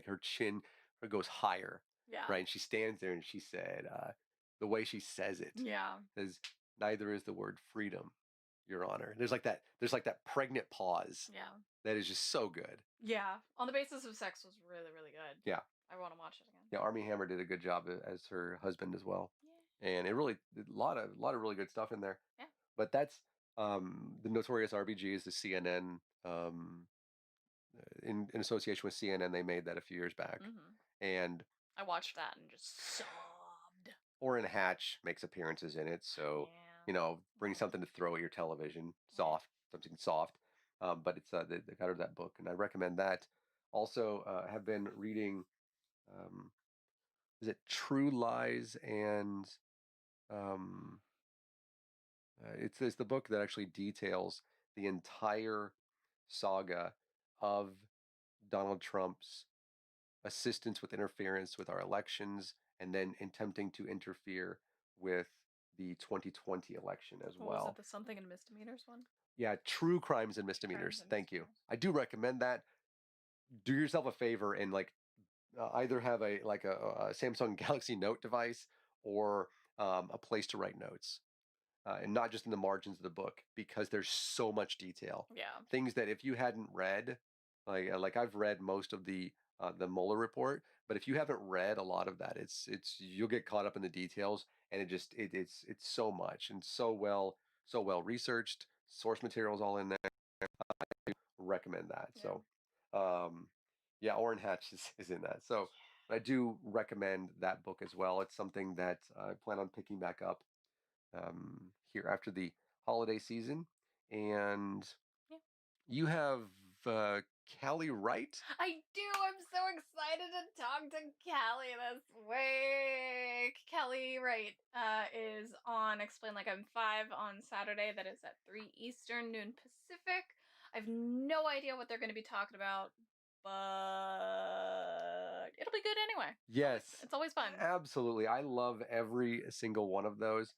her chin goes higher. Yeah. Right. And she stands there and she said, the way she says it. Yeah. Says, neither is the word freedom, Your Honor. There's like that pregnant pause. Yeah. That is just so good. Yeah. On the Basis of Sex was really, really good. Yeah. I want to watch it again. Yeah, Armie Hammer did a good job as her husband as well. Yeah. And it really a lot of really good stuff in there. Yeah. But that's the Notorious RBG is the CNN in association with CNN. They made that a few years back. Mm-hmm. And I watched that and just sobbed. Orrin Hatch makes appearances in it, so bring something to throw at your television, something soft. But it's they got her that book, and I recommend that. Also, have been reading. Is it True Lies and it's the book that actually details the entire saga of Donald Trump's assistance with interference with our elections and then attempting to interfere with the 2020 election as well. Was it the Something and Misdemeanors one? Yeah, True Crimes and Misdemeanors. Thank you. I do recommend that. Do yourself a favor and either have a Samsung Galaxy Note device or a place to write notes. And not just in the margins of the book, because there's so much detail. Yeah. Things that if you hadn't read, like I've read most of the Mueller report, but if you haven't read a lot of that, it's you'll get caught up in the details, and it's so much and so well researched, source materials all in there. I recommend that. Yeah. So, yeah, Orrin Hatch is in that. So I do recommend that book as well. It's something that I plan on picking back up here after the holiday season. And you have Callie Wright? I do. I'm so excited to talk to Callie this week. Callie Wright is on Explain Like I'm 5 on Saturday. That is at 3 Eastern, noon Pacific. I have no idea what they're going to be talking about, but it'll be good anyway. Yes. It's always fun. Absolutely. I love every single one of those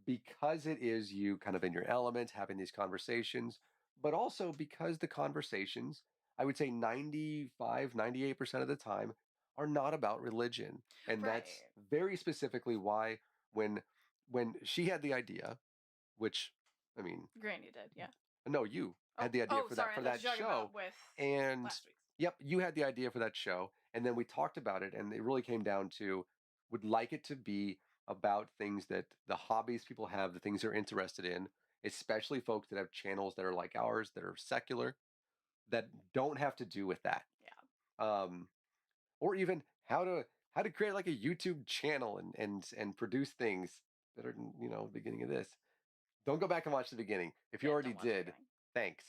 because it is you kind of in your element having these conversations, but also because the conversations, I would say 95, 98% of the time, are not about religion. And that's very specifically why when she had the idea, which, I mean... Granny did, yeah. No, you had the idea for that show. And last week's. Yep, you had the idea for that show. And then we talked about it, and it really came down to, would like it to be about things that the hobbies people have, the things they're interested in, especially folks that have channels that are like ours, that are secular, that don't have to do with that. Yeah. Or even how to create like a YouTube channel and produce things that are, beginning of this. Don't go back and watch the beginning. If you already did, thanks.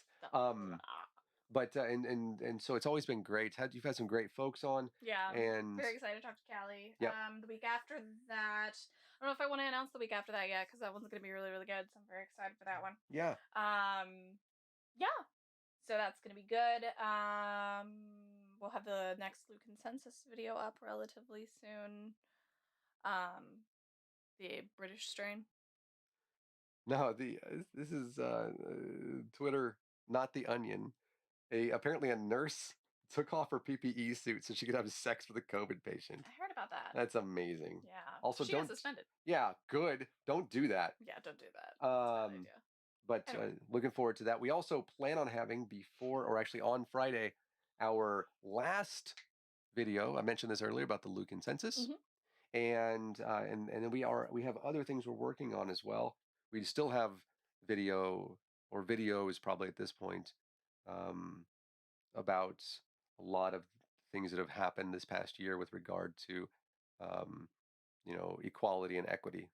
But and so it's always been great. You've had some great folks on. Yeah. And very excited to talk to Callie. Yep. The week after that, I don't know if I want to announce the week after that yet, because that one's going to be really, really good. So I'm very excited for that one. Yeah. Yeah. So that's going to be good. We'll have the next Lou Consensus video up relatively soon. The British strain. No, this is Twitter, not the Onion. Apparently a nurse took off her PPE suit so she could have sex with a COVID patient. I heard about that. That's amazing. Yeah. Also, she got suspended. Yeah, good. Don't do that. Yeah, don't do that. That's a bad idea. But anyway. Looking forward to that. We also plan on having on Friday, our last video. I mentioned this earlier about the Lou Consensus. Mm-hmm. And then we have other things we're working on as well. We still have videos probably at this point about a lot of things that have happened this past year with regard to equality and equity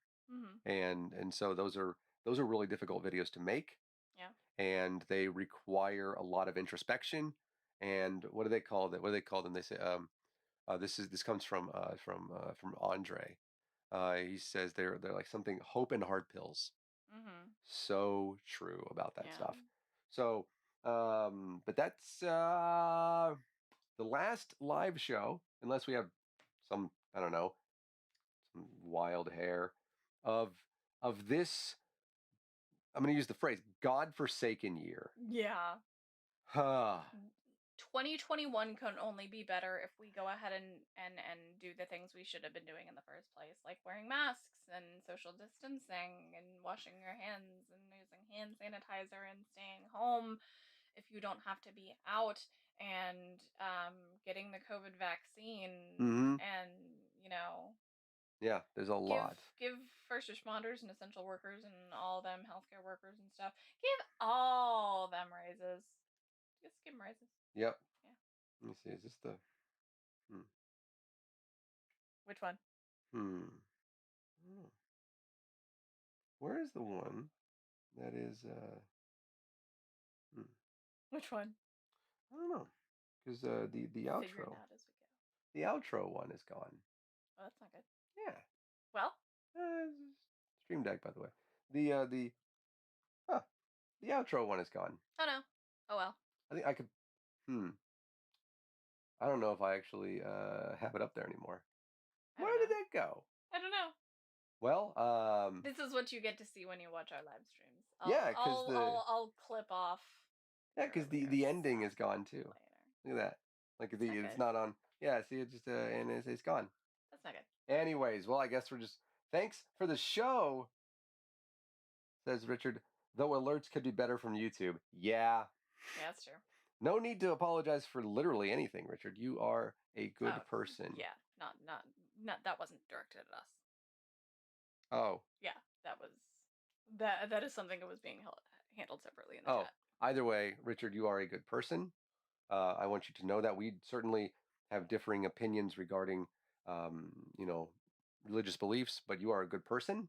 and so those are really difficult videos to make. Yeah. And they require a lot of introspection. And what do they call that? What do they call them? They say this comes from Andre. He says they're like something hope and hard pills. So true about that stuff. So, but that's the last live show, unless we have some, I don't know, some wild hair of this. I'm going to use the phrase God-forsaken year. Yeah. Huh. 2021 can only be better if we go ahead and do the things we should have been doing in the first place, like wearing masks and social distancing and washing your hands and using hand sanitizer and staying home if you don't have to be out, and getting the COVID vaccine, and yeah, there's a lot. Give first responders and essential workers and all them healthcare workers and stuff, give all them raises. Just give them raises. Yep. Yeah. Let me see. Is this the? Which one? Where is the one that is? Which one? I don't know, because the outro. Figure it out as we go. The outro one is gone. Oh, that's not good. Yeah. Well. Stream Deck, by the way. The outro one is gone. Oh no. Oh well. I think I could. I don't know if I actually have it up there anymore. Where did that go? I don't know. Well, this is what you get to see when you watch our live streams. I'll clip off. Yeah, because the ending is gone too. Later. Look at that. Like it's not on. Yeah, see, it just and it's gone. That's not good. Anyways, well, I guess we're just thanks for the show. Says Richard. Though alerts could be better from YouTube. Yeah. Yeah, that's true. No need to apologize for literally anything, Richard. You are a good person. Yeah, not that wasn't directed at us. Oh. Yeah, that is something that was being handled separately in the chat. Either way, Richard, you are a good person. I want you to know that we certainly have differing opinions regarding, religious beliefs, but you are a good person,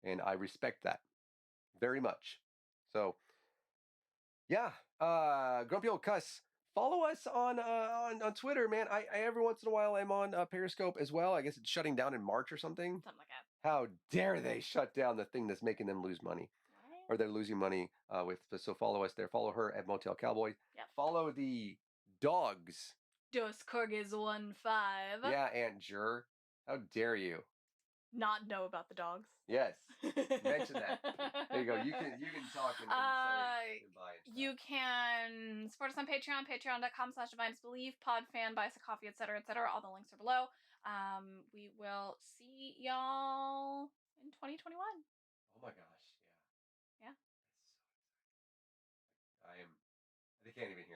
and I respect that very much. So, yeah, Grumpy Old Cuss. Follow us on Twitter, man. I every once in a while I'm on Periscope as well. I guess it's shutting down in March or something. Something like that. How dare they shut down the thing that's making them lose money? Right. Or they're losing money with. So follow us there. Follow her at Motel Cowboy. Yep. Follow the dogs. Dos Corgis 1-5. Yeah, Aunt Jur. How dare you? Not know about the dogs. Yes. Mention that. There you go. You can talk and say goodbye. You can support us on Patreon, patreon.com/DivineDisbelief, Podfan, buy us a coffee, etc., etc. All the links are below. We will see y'all in 2021. Oh my gosh, yeah. Yeah. That's so exciting. I can't even